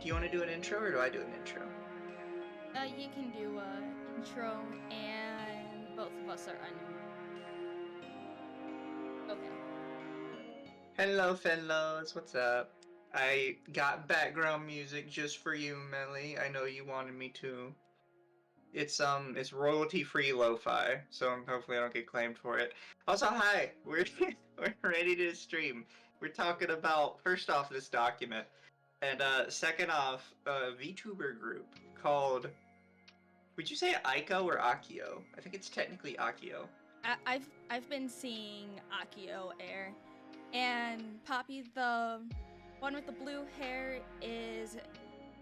Do you want to do an intro or do I do an intro? You can do a intro, and both of us are okay. Hello, fellows. What's up? I got background music just for you, Melly. I know you wanted me to. It's royalty-free lo-fi, so hopefully I don't get claimed for it. Also, hi. We're we're ready to stream. We're talking about first off this document, and second off a VTuber group called. Would you say Aiko or Akio? I think it's technically Akio. I've been seeing AkioAIR, and Poppy, the one with the blue hair, is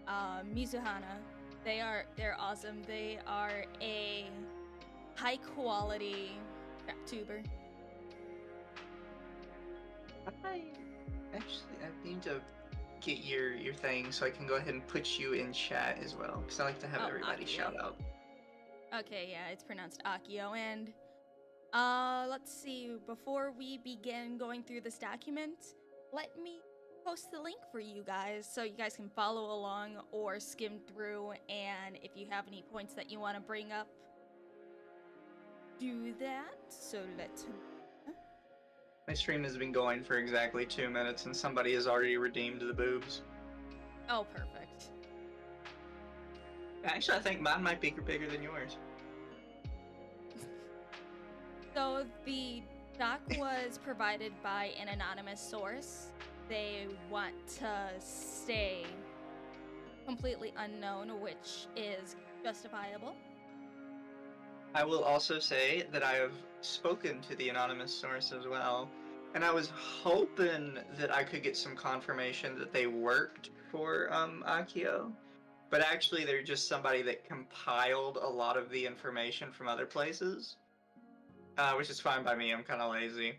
Mizuhana. They're awesome. They are a high quality crap tuber. Hi. Actually, I need to get your thing so I can go ahead and put you in chat as well, because I like to have Oh, everybody Akio. shout out. Okay, yeah, it's pronounced Akio. And let's see. Before we begin going through this document, let me post the link for you guys so you guys can follow along or skim through. And if you have any points that you want to bring up, do that. So let's. My stream has been going for exactly 2 minutes, and somebody has already redeemed the boobs. Oh, perfect. Actually, I think mine might be bigger than yours. So the doc was provided by an anonymous source. They want to stay completely unknown, which is justifiable. I will also say that I have spoken to the anonymous source as well, and I was hoping that I could get some confirmation that they worked for Akio, but actually they're just somebody that compiled a lot of the information from other places, which is fine by me. I'm kind of lazy.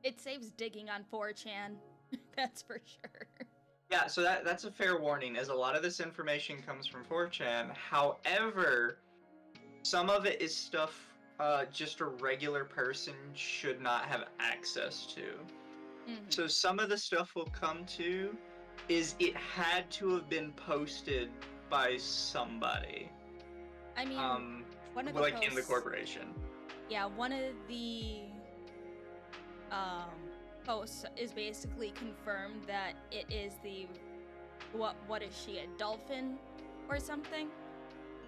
It saves digging on 4chan, that's for sure. Yeah, so that's a fair warning, as a lot of this information comes from 4chan. However, some of it is stuff just a regular person should not have access to. Mm-hmm. So some of the stuff we'll come to is it had to have been posted by somebody. I mean, one of the like posts, in the corporation. Yeah, one of the posts is basically confirmed that it is the what is she, a dolphin or something?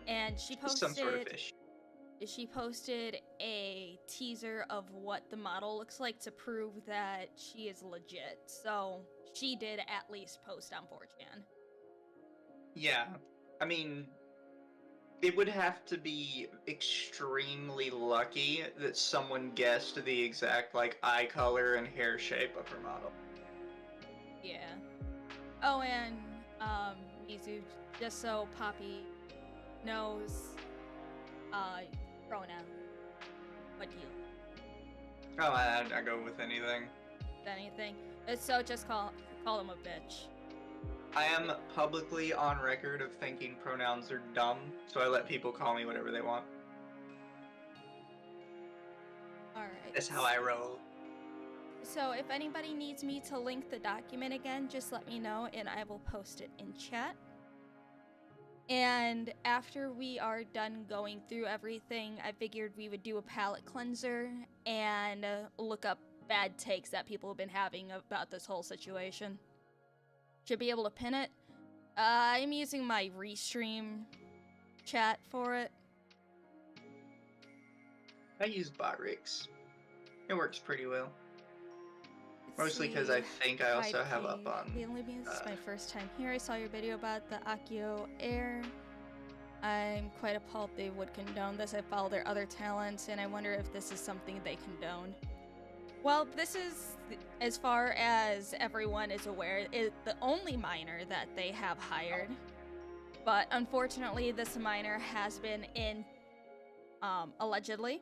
And she posted some sort of fish. She posted a teaser of what the model looks like to prove that she is legit. So she did at least post on 4chan. Yeah, I mean, it would have to be extremely lucky that someone guessed the exact eye color and hair shape of her model. Yeah. Oh, and Mizu, just so Poppy knows, pronoun. What do you? Oh, I go with anything. Anything. So just call him a bitch. I am publicly on record of thinking pronouns are dumb, so I let people call me whatever they want. Alright. That's how I roll. So if anybody needs me to link the document again, just let me know and I will post it in chat. And after we are done going through everything, I figured we would do a palate cleanser and look up bad takes that people have been having about this whole situation. Should be able to pin it. I'm using my Restream chat for it. I use Botrix. It works pretty well. Mostly because I think I also have up on... This is my first time here. I saw your video about the AkioAIR. I'm quite appalled they would condone this. I follow their other talents, and I wonder if this is something they condone. Well, this is, as far as everyone is aware, the only minor that they have hired. But unfortunately, this minor has been in, allegedly,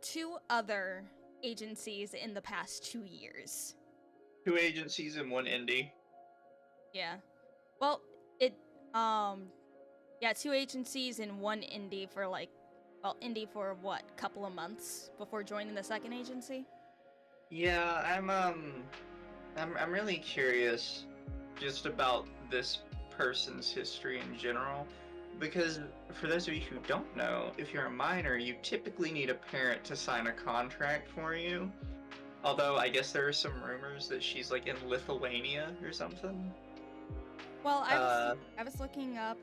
2 other agencies in the past 2 years. 2 agencies and 1 indie. Yeah. Well, 2 agencies and 1 indie for indie for what, couple of months before joining the second agency? Yeah, I'm really curious just about this person's history in general. Because for those of you who don't know, if you're a minor, you typically need a parent to sign a contract for you. Although I guess there are some rumors that she's like in Lithuania or something. Well, I was looking up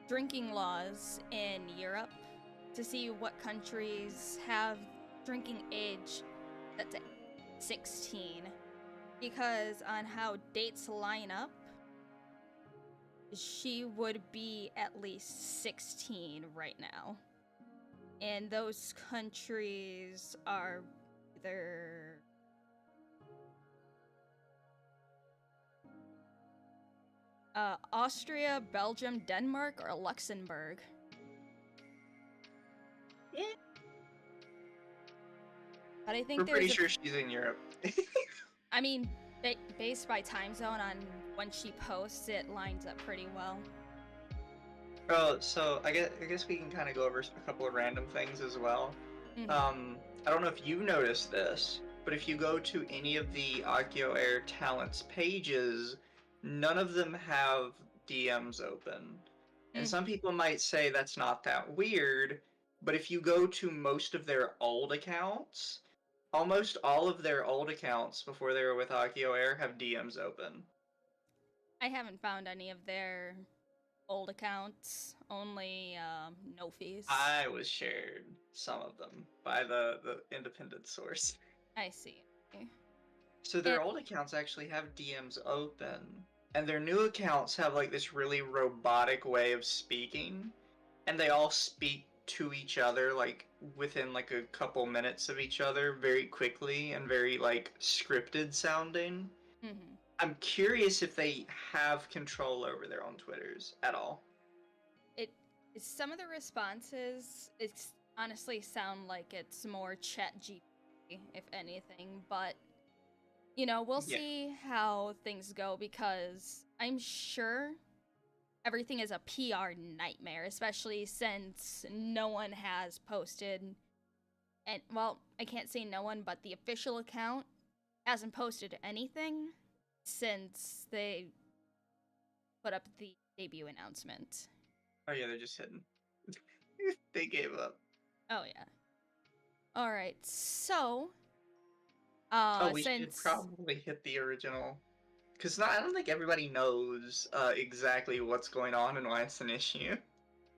drinking laws in Europe to see what countries have drinking age that's at 16, because on how dates line up, she would be at least 16 right now. And those countries are either Austria, Belgium, Denmark, or Luxembourg. Yeah. But I think We're pretty there's sure she's in Europe. I mean, based by time zone on when she posts, it lines up pretty well. Oh, so I guess we can kind of go over a couple of random things as well. Mm-hmm. I don't know if you noticed this, but if you go to any of the AkioAIR talents pages, none of them have DMs open. And some people might say that's not that weird, but if you go to most of their old accounts, almost all of their old accounts before they were with AkioAIR have DMs open. I haven't found any of their old accounts, only Nophi's. I was shared some of them by the independent source. I see. So their old accounts actually have DMs open, and their new accounts have like this really robotic way of speaking, and they all speak to each other like within like a couple minutes of each other very quickly and very like scripted sounding. Mm-hmm. I'm curious if they have control over their own Twitters at all. Some of the responses honestly sound like it's more chat GPT, if anything, but you know, we'll see how things go, because I'm sure everything is a PR nightmare, especially since no one has posted, and well, I can't say no one, but the official account hasn't posted anything since they put up the debut announcement. Oh yeah, they're just hidden. They gave up. Oh yeah. All right, so we should probably hit the original, because I don't think everybody knows exactly what's going on and why it's an issue.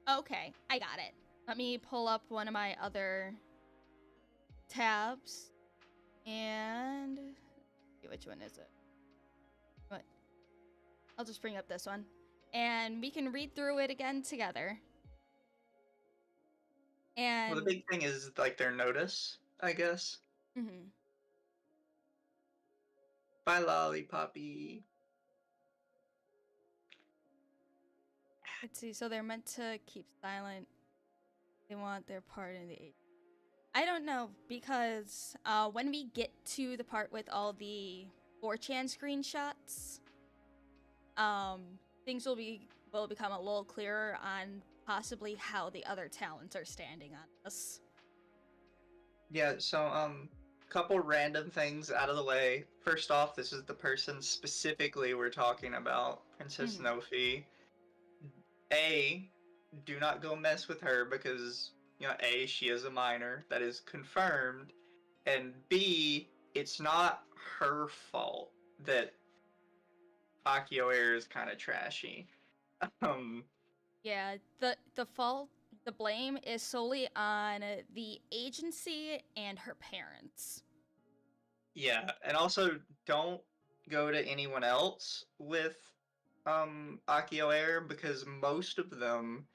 Okay, I got it. Let me pull up one of my other tabs, and which one is it? What? I'll just bring up this one, and we can read through it again together. And well, the big thing is like their notice, I guess. Mm-hmm. Bye, Lollipoppy. Let's see. So they're meant to keep silent. They want their part in the age. I don't know, because when we get to the part with all the 4chan screenshots, things will become a little clearer on possibly how the other talents are standing on this. Yeah, so couple random things out of the way. First off, this is the person specifically we're talking about, Princess Nophi. Do not go mess with her because, you know, A, she is a minor, that is confirmed, and B, it's not her fault that AkioAIR is kind of trashy. Yeah, the blame is solely on the agency and her parents. Yeah, and also don't go to anyone else with AkioAIR, because most of them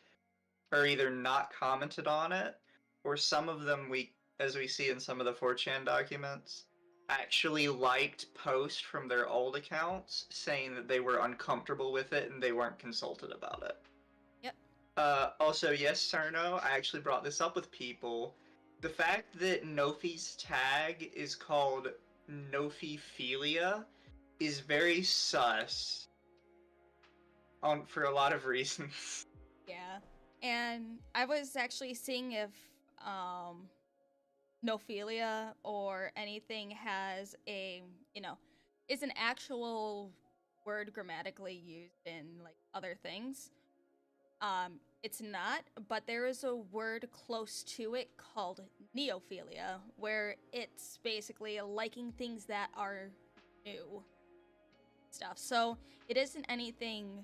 are either not commented on it, or some of them, as we see in some of the 4chan documents, actually liked posts from their old accounts saying that they were uncomfortable with it and they weren't consulted about it. Yep. Also, yes, Cerno, I actually brought this up with people. The fact that Nophi's tag is called Nophiphilia is very sus for a lot of reasons. Yeah. And I was actually seeing if Nophilia or anything has a, is an actual word grammatically used in like other things. It's not, but there is a word close to it called neophilia, where it's basically liking things that are new stuff. So it isn't anything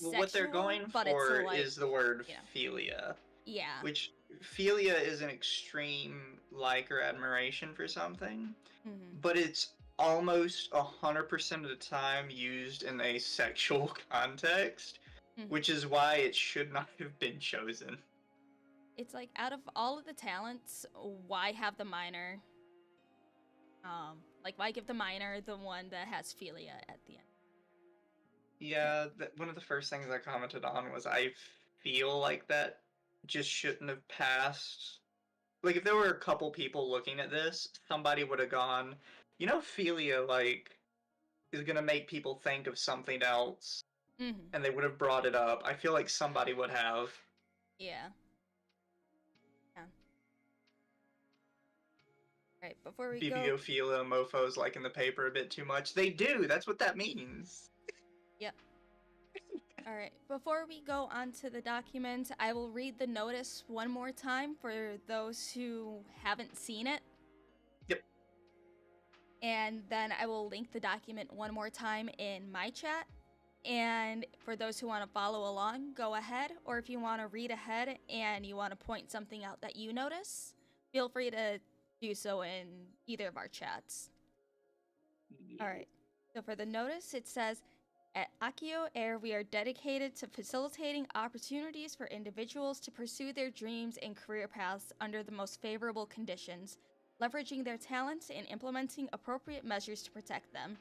Well, what they're sexual, going but it's for like, is the word you know, philia, yeah. which philia is an extreme like or admiration for something, Mm-hmm. but it's almost 100% of the time used in a sexual context, Mm-hmm. which is why it should not have been chosen. It's like out of all of the talents, why have the minor? Like why give the minor the one that has philia at the end? Yeah, one of the first things I commented on was I feel like that just shouldn't have passed. Like, if there were a couple people looking at this, somebody would have gone, you know, philia, like, is gonna make people think of something else, Mm-hmm. and they would have brought it up. I feel like somebody would have. Yeah. Yeah. Right. Before we go. Bibliophilia, mofos like in the paper a bit too much. They do, that's what that means. Yep. All right. Before we go on to the document, I will read the notice one more time for those who haven't seen it. Yep. And then I will link the document one more time in my chat. And for those who want to follow along, go ahead. Or if you want to read ahead and you want to point something out that you notice, feel free to do so in either of our chats. All right. So for the notice, it says, at AkioAIR, we are dedicated to facilitating opportunities for individuals to pursue their dreams and career paths under the most favorable conditions, leveraging their talents and implementing appropriate measures to protect them.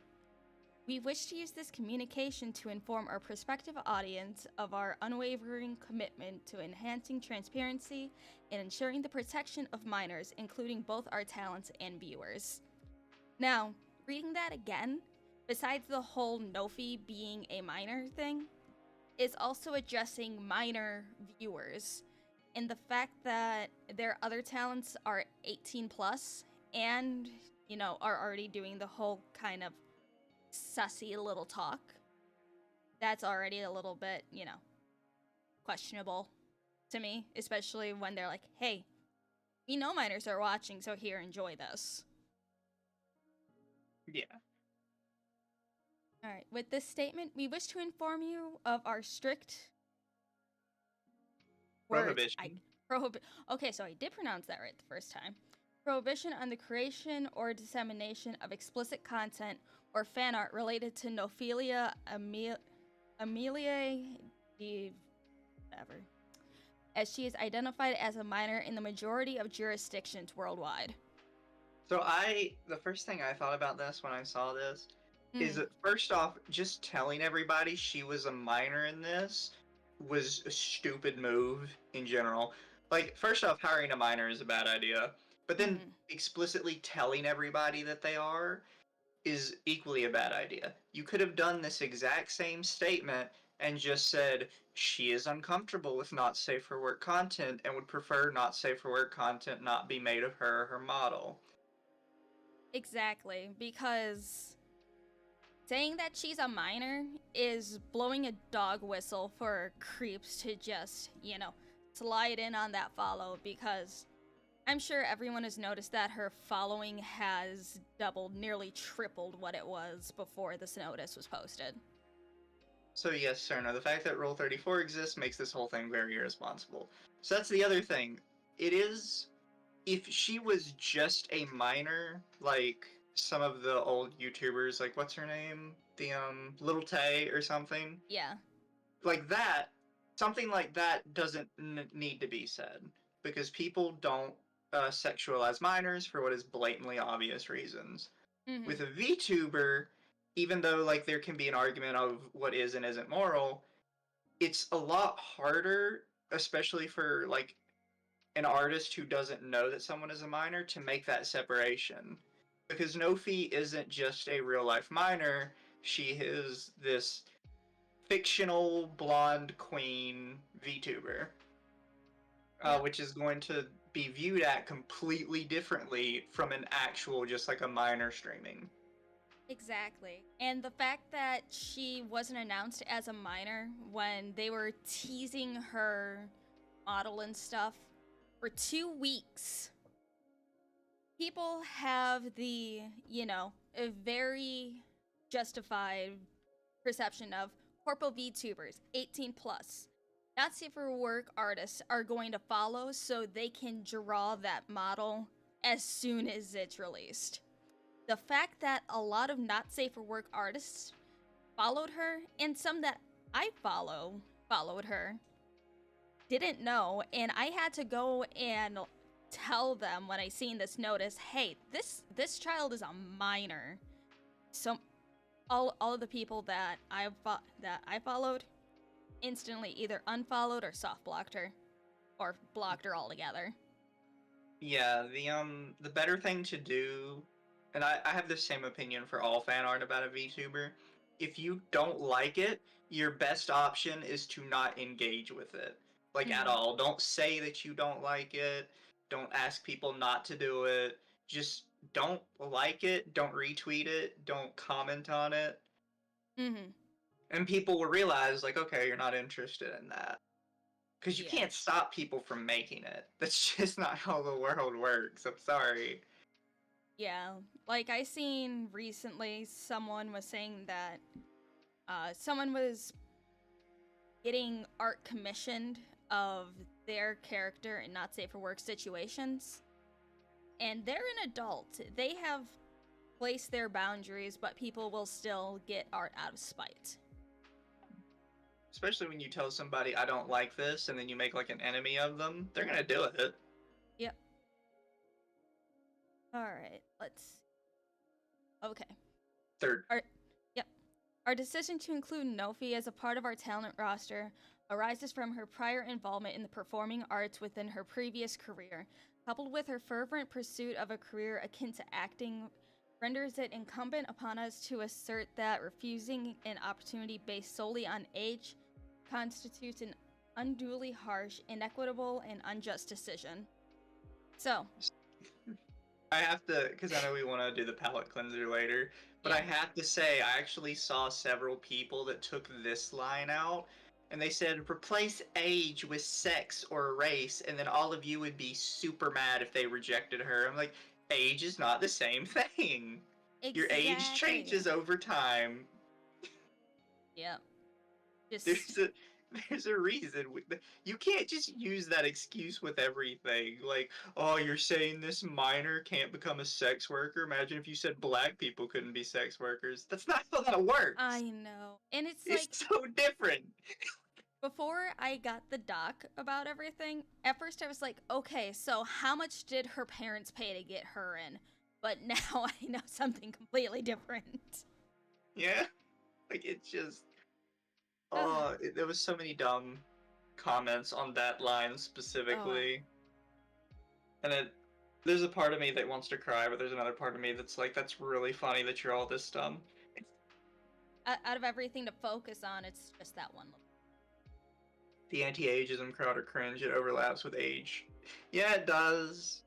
We wish to use this communication to inform our prospective audience of our unwavering commitment to enhancing transparency and ensuring the protection of minors, including both our talents and viewers. Now, reading that again, besides the whole Nophi being a minor thing, is also addressing minor viewers and the fact that their other talents are 18 plus and, you know, are already doing the whole kind of sussy little talk. That's already a little bit, you know, questionable to me, especially when they're like, hey, we know minors are watching, so here, enjoy this. Yeah. All right. With this statement, we wish to inform you of our strict Prohibition. Okay, so I did pronounce that right the first time. Prohibition on the creation or dissemination of explicit content or fan art related to Nophilia Amelia whatever, as she is identified as a minor in the majority of jurisdictions worldwide. So the first thing I thought about this when I saw this is Mm. that first off, just telling everybody she was a minor in this was a stupid move in general. Like, first off, hiring a minor is a bad idea, but then explicitly telling everybody that they are is equally a bad idea. You could have done this exact same statement and just said she is uncomfortable with not safe for work content and would prefer not safe for work content not be made of her or her model. Exactly, because saying that she's a minor is blowing a dog whistle for creeps to just, you know, slide in on that follow, because I'm sure everyone has noticed that her following has doubled, nearly tripled what it was before this notice was posted. So yes, sir, no, the fact that Rule 34 exists makes this whole thing very irresponsible. So that's the other thing. It is, if she was just a minor, like some of the old YouTubers, like what's her name? The, Little Tay or something? Yeah. Like that, something like that doesn't need to be said. Because people don't sexualize minors for what is blatantly obvious reasons. Mm-hmm. With a VTuber, even though like there can be an argument of what is and isn't moral, it's a lot harder, especially for like an artist who doesn't know that someone is a minor, to make that separation. Because Nophi isn't just a real life minor, she is this fictional blonde queen VTuber, Yep. which is going to be viewed at completely differently from an actual, just like a minor streaming. Exactly. And the fact that she wasn't announced as a minor when they were teasing her model and stuff for 2 weeks. People have the, a very justified perception of corporal VTubers, 18 plus. Not safe for work artists are going to follow so they can draw that model as soon as it's released. The fact that a lot of not safe for work artists followed her, and some that I followed her, didn't know, and I had to go and tell them when I seen this notice, hey, this child is a minor. So all of the people that I followed instantly either unfollowed or soft blocked her, or blocked her altogether. Yeah, the better thing to do, and I have the same opinion for all fan art about a VTuber. If you don't like it, your best option is to not engage with it. Like at all. Don't say that you don't like it. Don't ask people not to do it. Just don't like it, don't retweet it, don't comment on it. Mm-hmm. And people will realize, like, okay, you're not interested in that. Because you Yeah. can't stop people from making it. That's just not how the world works. I'm sorry. Yeah. Like I seen recently someone was saying that someone was getting art commissioned of their character in not safe for work situations. And they're an adult. They have placed their boundaries, but people will still get art out of spite. Especially when you tell somebody, I don't like this, and then you make like an enemy of them, they're gonna do it. Yep. Alright, let's. Okay. Third. Yep. Our decision to include Nophi as a part of our talent roster arises from her prior involvement in the performing arts within her previous career, coupled with her fervent pursuit of a career akin to acting, renders it incumbent upon us to assert that refusing an opportunity based solely on age constitutes an unduly harsh, inequitable, and unjust decision. So, I have to, because I know we want to do the palette cleanser later, but yeah. I have to say, I actually saw several people that took this line out, and they said, replace age with sex or race, and then all of you would be super mad if they rejected her. I'm like, age is not the same thing. Your age Exactly. changes over time. Yep. There's Just a there's a reason. You can't just use that excuse with everything. Like, oh, you're saying this minor can't become a sex worker? Imagine if you said black people couldn't be sex workers. That's not how that I works. know. And it's It's like so different. before I got the doc about everything, at first I was like, okay, so how much did her parents pay to get her in? But now I know something completely different. Yeah, like it's just. Oh, there was so many dumb comments on that line Oh, specifically, and there's a part of me that wants to cry, but there's another part of me that's like, that's really funny that you're all this dumb. out of everything to focus on, it's just that one. The anti-ageism crowd are cringe. It overlaps with age. Yeah, it does.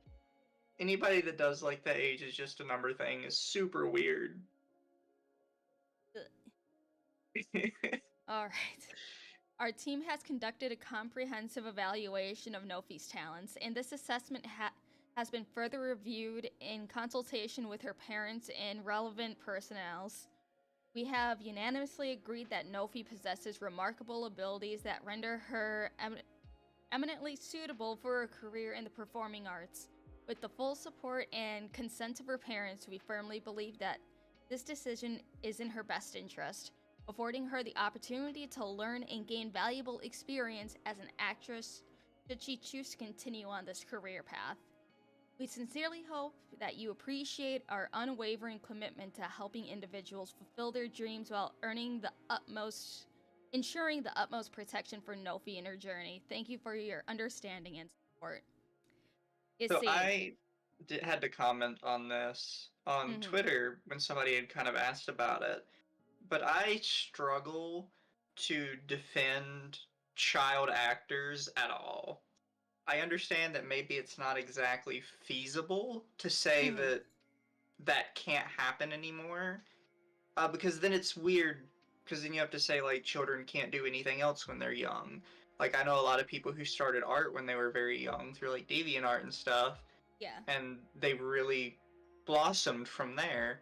Anybody that does like the age is just a number thing is super weird. All right. Our team has conducted a comprehensive evaluation of Nophi's talents, and this assessment has been further reviewed in consultation with her parents and relevant personnels. We have unanimously agreed that Nophi possesses remarkable abilities that render her eminently suitable for a career in the performing arts. With the full support and consent of her parents, we firmly believe that this decision is in her best interest, affording her the opportunity to learn and gain valuable experience as an actress should she choose to continue on this career path. We sincerely hope that you appreciate our unwavering commitment to helping individuals fulfill their dreams while ensuring the utmost protection for Nophi in her journey. Thank you for your understanding and support. You So see, I had to comment on this on mm-hmm, Twitter when somebody had kind of asked about it, but I struggle to defend child actors at all. I understand that maybe it's not exactly feasible to say mm-hmm, that that can't happen anymore, Because then it's weird, because then you have to say, like, children can't do anything else when they're young. Like, I know a lot of people who started art when they were very young through, like, DeviantArt and stuff, Yeah. and they really blossomed from there.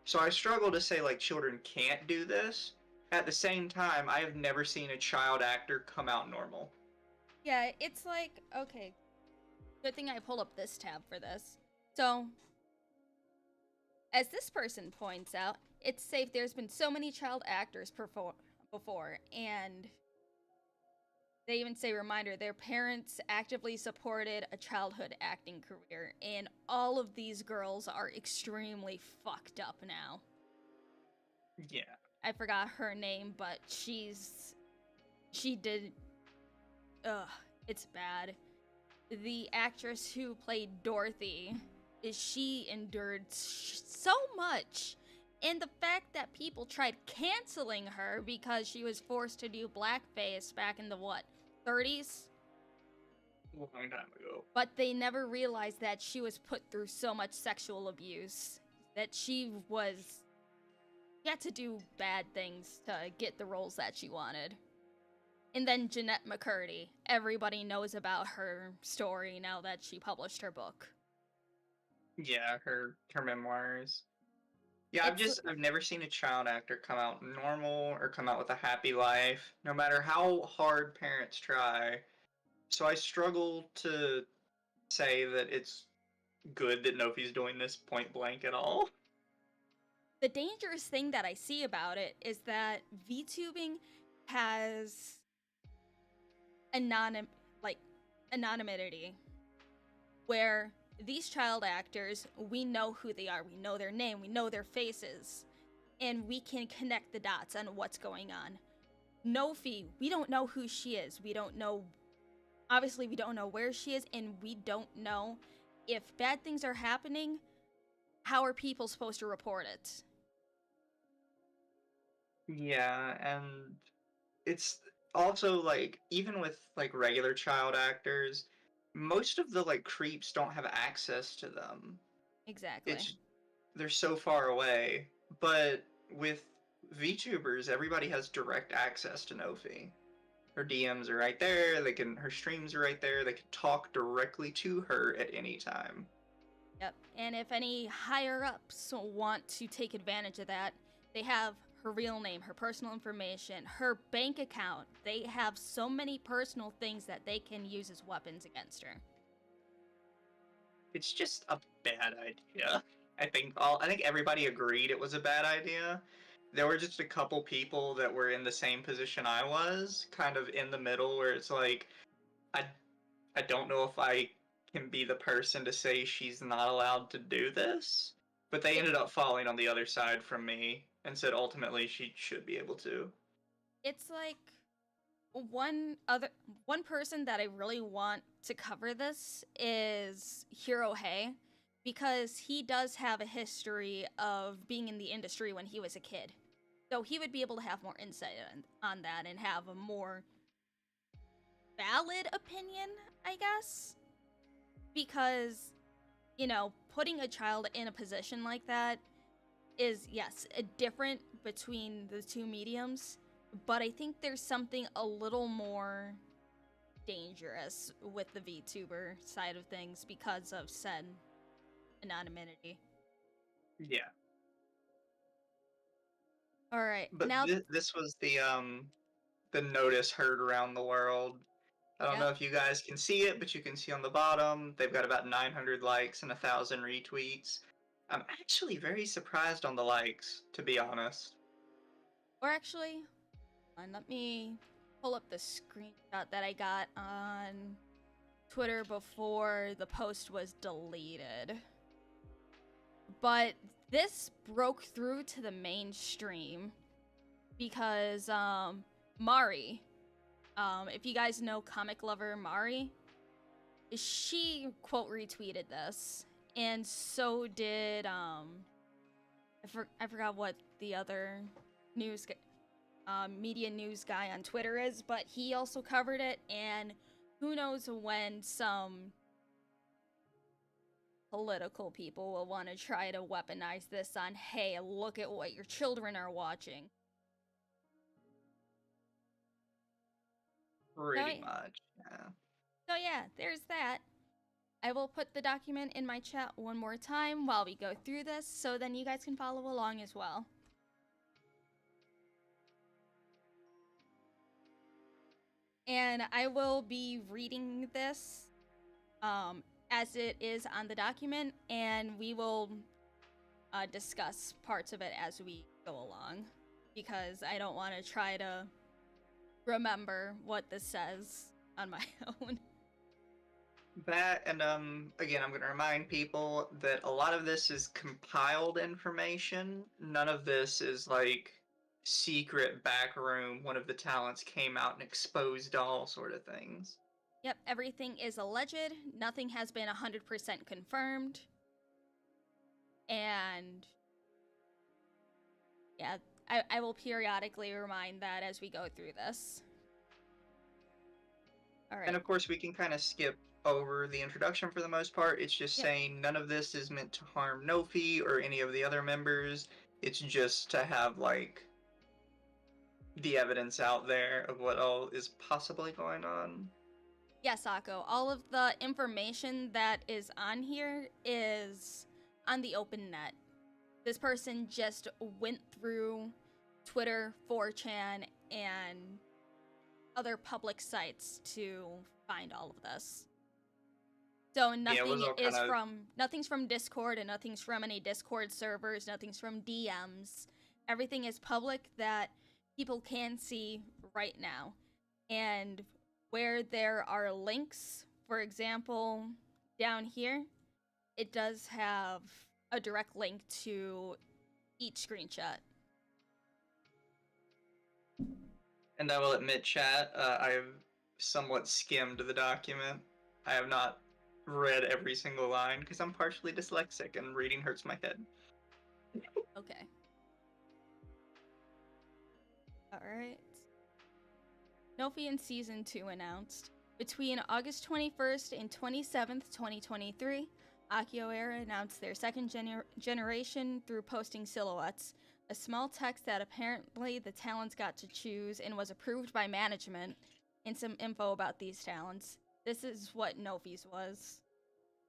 So I struggle to say, like, children can't do this. At the same time, I have never seen a child actor come out normal. Yeah, it's like, okay, good thing I pulled up this tab for this. So, as this person points out, it's safe. There's been so many child actors before, and they even say, reminder, their parents actively supported a childhood acting career, and all of these girls are extremely fucked up now. Yeah. I forgot her name, but she did, ugh, it's bad. The actress who played Dorothy, she endured so much. And the fact that people tried canceling her because she was forced to do blackface back in the, what, 30s? A long time ago. But they never realized that she was put through so much sexual abuse. That she had to do bad things to get the roles that she wanted. And then Jeanette McCurdy. Everybody knows about her story now that she published her book. Yeah, her memoirs. Yeah, I've never seen a child actor come out normal or come out with a happy life, no matter how hard parents try. So I struggle to say that it's good that Nofi's doing this point blank at all. The dangerous thing that I see about it is that VTubing has anonymity, where these child actors, we know who they are, we know their name, we know their faces, and we can connect the dots on what's going on. Nophi, we don't know who she is. We don't know, obviously, we don't know where she is, and we don't know if bad things are happening, how are people supposed to report it? Yeah, and it's also like even with like regular child actors, most of the like creeps don't have access to them. Exactly. It's they're so far away. But with VTubers, everybody has direct access to Nofi. Her DMs are right there. Her streams are right there. They can talk directly to her at any time. Yep. And if any higher ups want to take advantage of that, they have her real name, her personal information, her bank account. They have so many personal things that they can use as weapons against her. It's just a bad idea. I think everybody agreed it was a bad idea. There were just a couple people that were in the same position I was, kind of in the middle, where it's like, I I don't know if I can be the person to say she's not allowed to do this, but they ended up falling on the other side from me and said ultimately she should be able to. It's like one person that I really want to cover this is Hiro Hay, because he does have a history of being in the industry when he was a kid. So he would be able to have more insight on that and have a more valid opinion, I guess. Because, putting a child in a position like that is, yes, a different between the two mediums, but I think there's something a little more dangerous with the VTuber side of things because of said anonymity. Yeah. All right, But now, this was the notice heard around the world. I don't yep. know if you guys can see it, but you can see on the bottom, they've got about 900 likes and 1,000 retweets. I'm actually very surprised on the likes, to be honest. Or actually, let me pull up the screenshot that I got on Twitter before the post was deleted. But this broke through to the mainstream because Mari, if you guys know comic lover Mari, she quote retweeted this, and so did I forgot what the other news media news guy on Twitter is, but he also covered it. And who knows when some political people will want to try to weaponize this on, hey, look at what your children are watching. Pretty much, yeah. So yeah, there's that. I will put the document in my chat one more time while we go through this, so then you guys can follow along as well. And I will be reading this as it is on the document, and we will discuss parts of it as we go along, because I don't want to try to remember what this says on my own. That, and again, I'm going to remind people that a lot of this is compiled information. None of this is like secret back room, one of the talents came out and exposed all sort of things. Yep, everything is alleged. Nothing has been 100% confirmed. And yeah, I will periodically remind that as we go through this. All right. And of course, we can kind of skip over the introduction for the most part. It's just saying none of this is meant to harm Nophi or any of the other members. It's just to have, like, the evidence out there of what all is possibly going on. Yes, Akko. All of the information that is on here is on the open net. This person just went through Twitter, 4chan, and other public sites to find all of this. So nothing's from Discord, and nothing's from any Discord servers, nothing's from DMs. Everything is public that people can see right now. And where there are links, for example, down here, it does have a direct link to each screenshot. And I will admit, chat, I have somewhat skimmed the document. I have not read every single line because I'm partially dyslexic and reading hurts my head. Okay. Alright. Nophi in Season 2 announced. Between August 21st and 27th, 2023, AkioAIR announced their second generation through posting silhouettes, a small text that apparently the talents got to choose and was approved by management, and some info about these talents. This is what Nophi's was.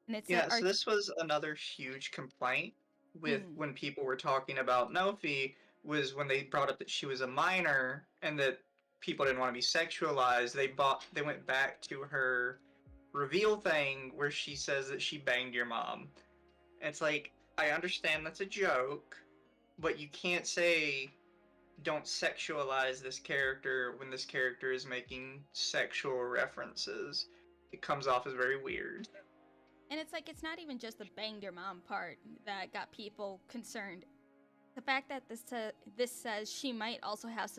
And it's so this was another huge complaint with when people were talking about Nophi, was when they brought up that she was a minor and that people didn't want to be sexualized. They went back to her reveal thing where she says that she banged your mom. And it's like, I understand that's a joke, but you can't say don't sexualize this character when this character is making sexual references. It comes off as very weird. And it's like, it's not even just the banged your mom part that got people concerned. The fact that this says she might also have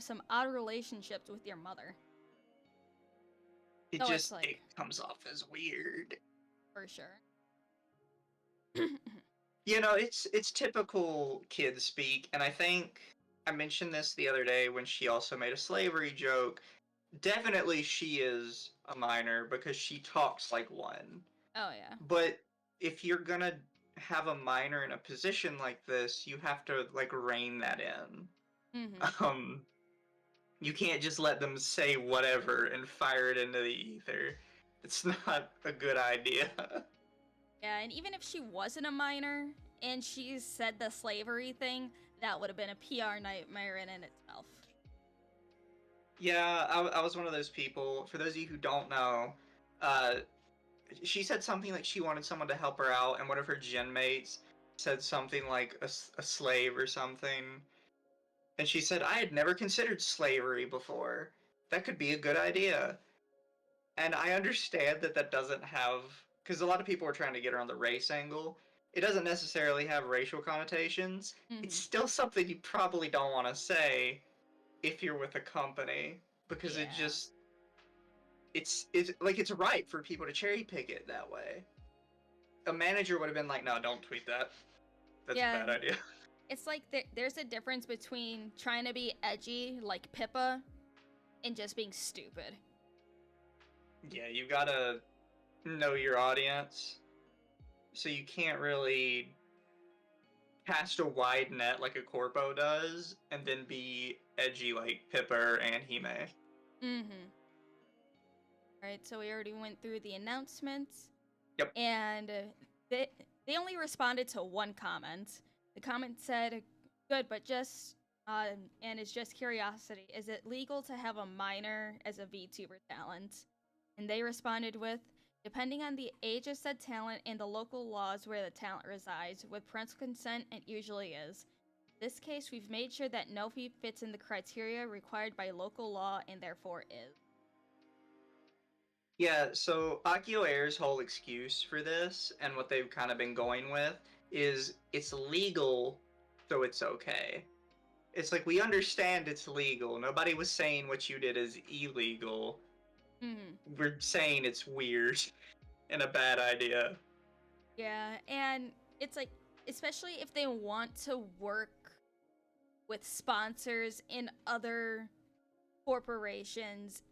some odd relationships with your mother. It comes off as weird. For sure. You know, it's typical kid speak, and I think I mentioned this the other day when she also made a slavery joke. Definitely she is a minor because she talks like one. Oh, yeah. But if you're gonna have a minor in a position like this, you have to, like, rein that in. Mm-hmm. You can't just let them say whatever and fire it into the ether. It's not a good idea. Yeah, and even if she wasn't a minor and she said the slavery thing, that would have been a PR nightmare in itself. Yeah, I was one of those people. For those of you who don't know, she said something like she wanted someone to help her out, and one of her gen mates said something like a slave or something. And she said, I had never considered slavery before. That could be a good idea. And I understand that doesn't have... Because a lot of people are trying to get around the race angle. It doesn't necessarily have racial connotations. Mm-hmm. It's still something you probably don't want to say if you're with a company. Because it just... It's right for people to cherry pick it that way. A manager would have been like, no, don't tweet that. That's a bad idea. It's like there's a difference between trying to be edgy, like Pippa, and just being stupid. Yeah, you gotta know your audience. so you can't really cast a wide net like a corpo does, and then be edgy like Pipper and Hime. Mm-hmm. Right, so we already went through the announcements. Yep. And they only responded to one comment. The comment said, "Good, but just and it's just curiosity. Is it legal to have a minor as a VTuber talent?" And they responded with, "Depending on the age of said talent and the local laws where the talent resides, with parental consent, it usually is. In this case, we've made sure that Nophi fits in the criteria required by local law and therefore is." Yeah, so AkioAIR's whole excuse for this, and what they've kind of been going with, is it's legal, so it's okay. It's like, we understand it's legal. Nobody was saying what you did is illegal. Mm-hmm. We're saying it's weird and a bad idea. Yeah, and it's like, especially if they want to work with sponsors in other corporations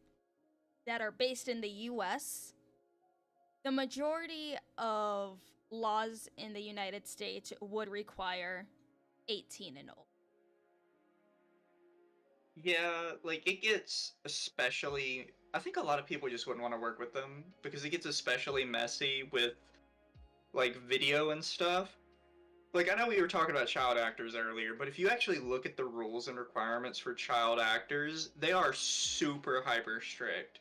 that are based in the US, the majority of laws in the United States would require 18 and old. Yeah, like, it gets especially. I think a lot of people just wouldn't want to work with them because it gets especially messy with, like, video and stuff. Like, I know we were talking about child actors earlier, but if you actually look at the rules and requirements for child actors, they are super hyper strict.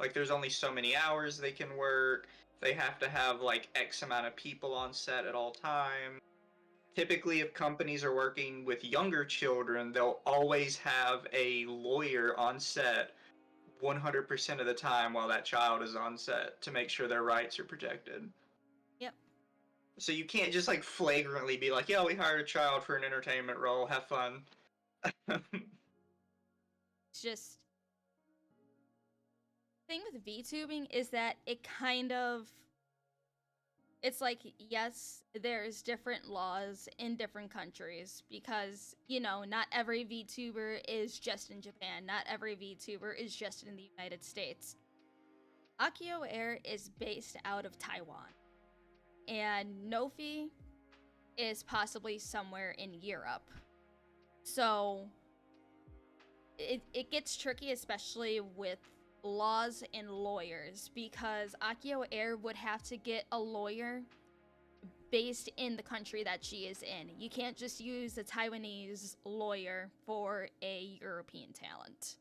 Like, there's only so many hours they can work. They have to have, like, X amount of people on set at all times. Typically, if companies are working with younger children, they'll always have a lawyer on set 100% of the time while that child is on set to make sure their rights are protected. Yep. So you can't just like flagrantly be like, yeah, we hired a child for an entertainment role, have fun. It's just, thing with VTubing is that it kind of, it's like, yes, there's different laws in different countries because, you know, not every VTuber is just in Japan. Not every VTuber is just in the United States. AkioAIR is based out of Taiwan, and Nophi is possibly somewhere in Europe. So it gets tricky, especially with laws and lawyers, because AkioAIR would have to get a lawyer based in the country that she is in. You can't just use a Taiwanese lawyer for a European talent.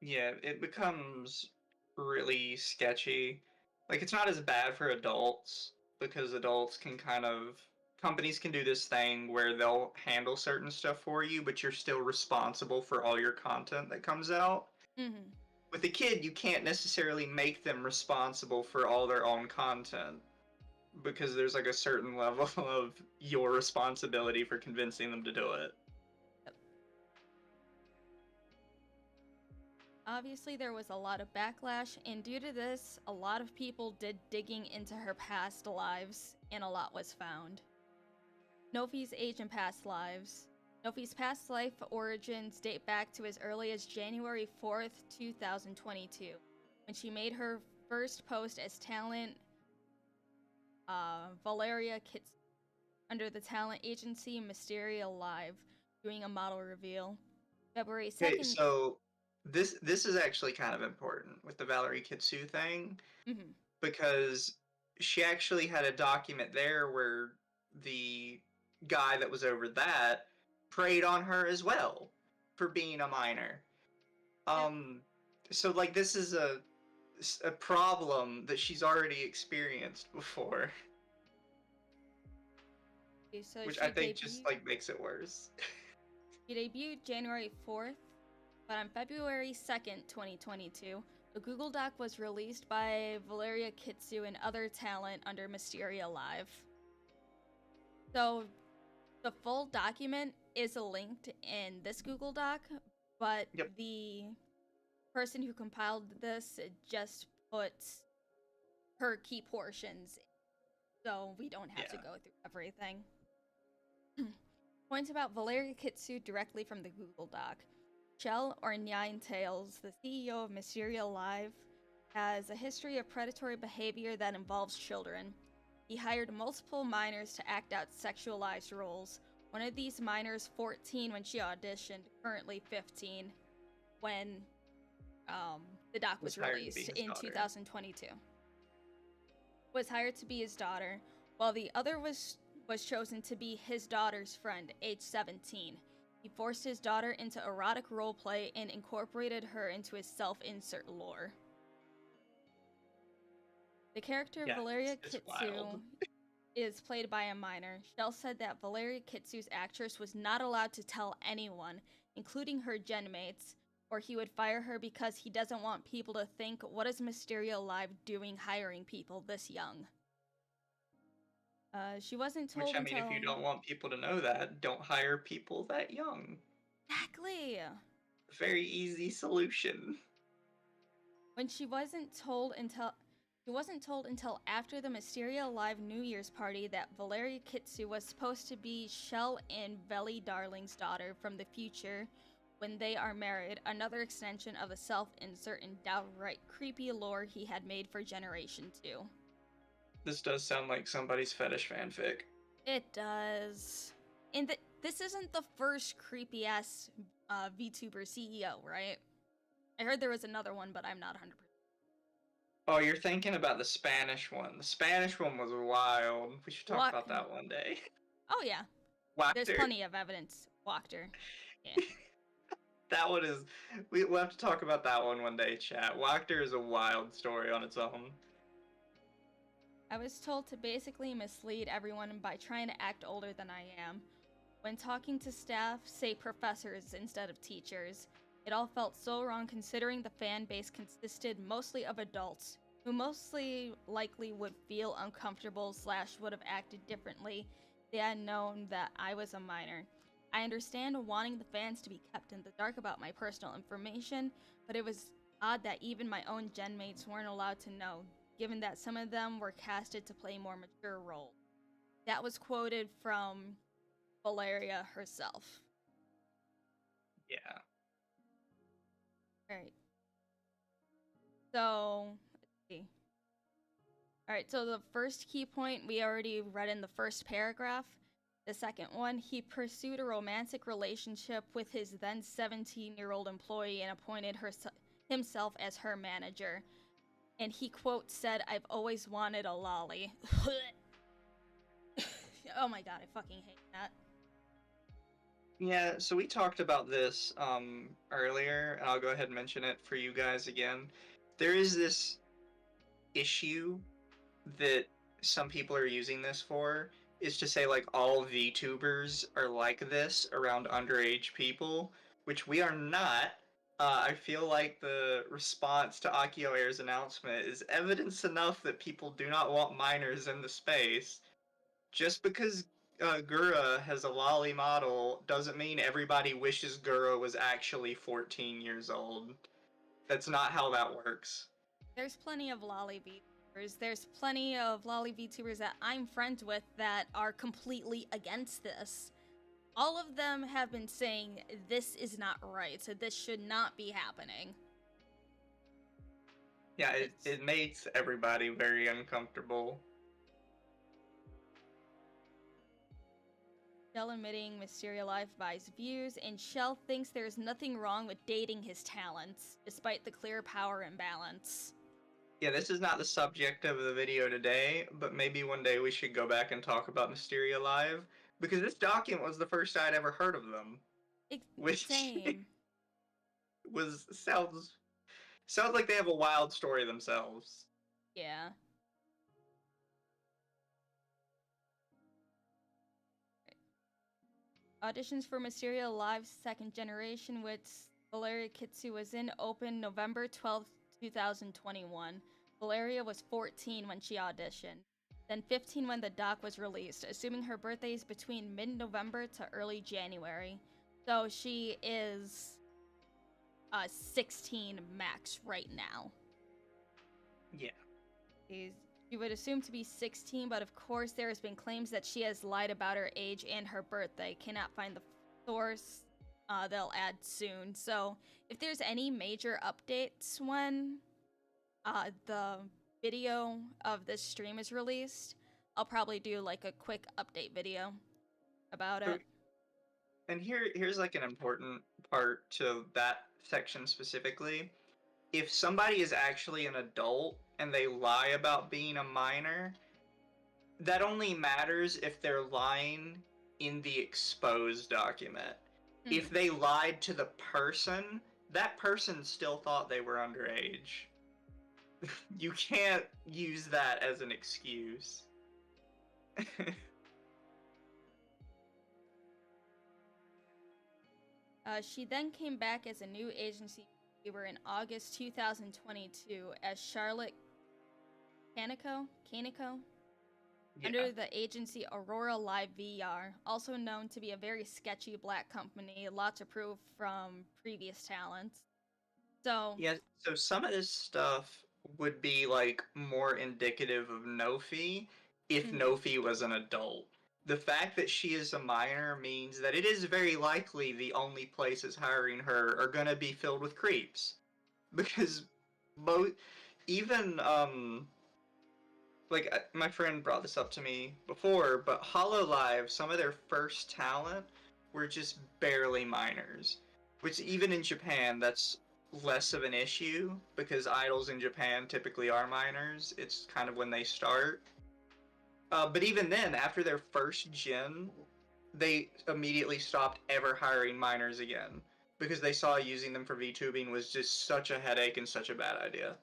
Yeah, it becomes really sketchy. Like, it's not as bad for adults because adults can kind of. Companies can do this thing where they'll handle certain stuff for you, but you're still responsible for all your content that comes out. Mm-hmm. With a kid, you can't necessarily make them responsible for all their own content because there's like a certain level of your responsibility for convincing them to do it. Obviously, there was a lot of backlash, and due to this, a lot of people did digging into her past lives, and a lot was found. Nophi's age and past lives. Nophi's past life origins date back to as early as January 4th, 2022, when she made her first post as talent Valeria Kits under the talent agency Mysteria Live, doing a model reveal. February 2nd. Okay, so this is actually kind of important with the Valerie Kitsu thing Mm-hmm. because she actually had a document there where the guy that was over that preyed on her as well for being a minor. Yep. So like this is a problem that she's already experienced before, So which she I think debuted. just like makes it worse. She debuted January 4th, but on February 2nd, 2022, a Google Doc was released by Valeria Kitsu and other talent under Mysteria Live. So the full document is linked in this Google Doc, but Yep. the person who compiled this just puts her key portions, so we don't have to go through everything. Points about Valeria Kitsu directly from the Google Doc. Shell, or Nine Tails, the CEO of Mysteria Live, has a history of predatory behavior that involves children. He hired multiple minors to act out sexualized roles. One of these minors, 14 when she auditioned, currently 15 when the doc was released in 2022. Was hired to be his daughter, while the other was chosen to be his daughter's friend, age 17. He forced his daughter into erotic roleplay and incorporated her into his self-insert lore. The character Valeria Kitsu is played by a minor. Shell said that Valeria Kitsu's actress was not allowed to tell anyone, including her gen mates, or he would fire her because he doesn't want people to think, what is Mysterio Live doing hiring people this young? She wasn't told Which, I mean, if you don't want people to know that, don't hire people that young. Exactly. Very easy solution. When she wasn't told until after the Mysterio Live New Year's party that Valeria Kitsu was supposed to be Shell and Veli Darling's daughter from the future when they are married, another extension of the self-insert and downright creepy lore he had made for Generation 2. This does sound like somebody's fetish fanfic. It does. And this isn't the first creepy-ass VTuber CEO, right? I heard there was another one, but I'm not 100%. Oh, you're thinking about the Spanish one. The Spanish one was wild. We should talk about that one day. Oh, yeah. Wachter. There's plenty of evidence. Wachter. Yeah. That one is... We'll have to talk about that one day, chat. Wachter is a wild story on its own. I was told to basically mislead everyone by trying to act older than I am. When talking to staff, say professors instead of teachers. It all felt so wrong considering the fan base consisted mostly of adults, who mostly likely would feel uncomfortable / would have acted differently if they had known that I was a minor. I understand wanting the fans to be kept in the dark about my personal information, but it was odd that even my own gen mates weren't allowed to know, given that some of them were casted to play more mature roles. That was quoted from Valeria herself. Yeah. Alright. So, let's see. Alright, so the first key point we already read in the first paragraph. The second one, he pursued a romantic relationship with his then 17-year-old employee and appointed himself as her manager. And he, quote, said, "I've always wanted a lolly." Oh my god, I fucking hate that. Yeah, so we talked about this earlier, and I'll go ahead and mention it for you guys again. There is this issue that some people are using this for, is to say, like, all VTubers are like this around underage people, which we are not. I feel like the response to AkioAIR's announcement is evidence enough that people do not want minors in the space. Just because Gura has a lolly model doesn't mean everybody wishes Gura was actually 14 years old. That's not how that works. There's plenty of lolly VTubers. There's plenty of lolly VTubers that I'm friends with that are completely against this. All of them have been saying this is not right, so this should not be happening. Yeah, it makes everybody very uncomfortable. Shell admitting Mysterio Live buys views, and Shell thinks there's nothing wrong with dating his talents, despite the clear power imbalance. Yeah, this is not the subject of the video today, but maybe one day we should go back and talk about Mysterio Live, because this document was the first I'd ever heard of them. Which same. sounds like they have a wild story themselves. Yeah. Auditions for Mysterio Live's second generation, which Valeria Kitsu was in, opened November 12th, 2021. Valeria was 14 when she auditioned, then 15 when the doc was released, assuming her birthday is between mid-November to early January. So she is 16 max right now. Yeah. She would assume to be 16, but of course there has been claims that she has lied about her age and her birthday. Cannot find the source. They'll add soon. So if there's any major updates when the video of this stream is released, I'll probably do like a quick update video about it. And here's like an important part to that section specifically. If somebody is actually an adult and they lie about being a minor, that only matters if they're lying in the exposed document. If they lied to the person, that person still thought they were underage. You can't use that as an excuse. She then came back as a new agency viewer in August 2022 as Charlotte Kaneko, under the agency Aurora Live VR, also known to be a very sketchy black company, a lot to prove from previous talents. So yeah, so some of this stuff would be like more indicative of Nophi if Nophi was an adult. The fact that she is a minor means that it is very likely the only places hiring her are gonna be filled with creeps. Because even like my friend brought this up to me before, but HoloLive, some of their first talent were just barely minors, which even in Japan, that's less of an issue because idols in Japan typically are minors. It's kind of when they start. But even then, after their first gen, they immediately stopped ever hiring minors again because they saw using them for VTubing was just such a headache and such a bad idea.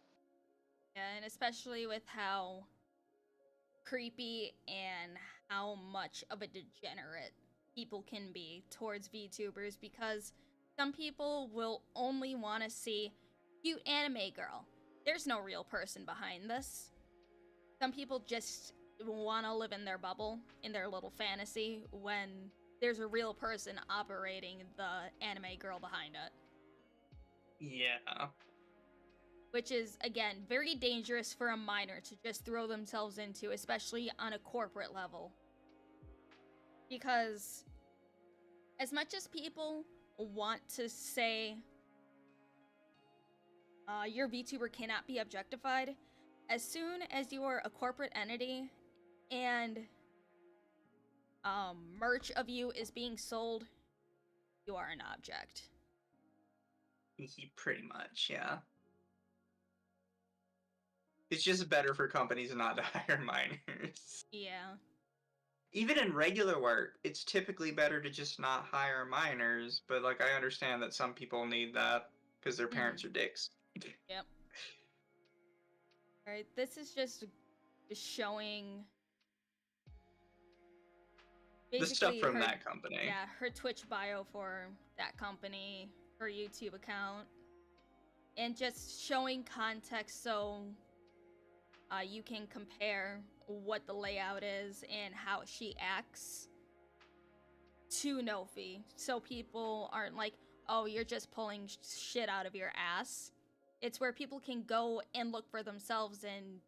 Yeah, and especially with how creepy and how much of a degenerate people can be towards VTubers, because some people will only want to see cute anime girl. There's no real person behind this. Some people just want to live in their bubble, in their little fantasy, when there's a real person operating the anime girl behind it. Yeah. Which is, again, very dangerous for a minor to just throw themselves into, especially on a corporate level. Because as much as people want to say your VTuber cannot be objectified, as soon as you are a corporate entity and merch of you is being sold, you are an object. Pretty much, yeah. It's just better for companies not to hire minors. Yeah. Even in regular work, it's typically better to just not hire minors, but like I understand that some people need that because their parents are dicks. Yep. Alright, this is just showing the stuff from that company. Yeah, her Twitch bio for that company, her YouTube account, and just showing context so you can compare what the layout is and how she acts to Nophi, so people aren't like, oh, you're just pulling shit out of your ass. It's where people can go and look for themselves and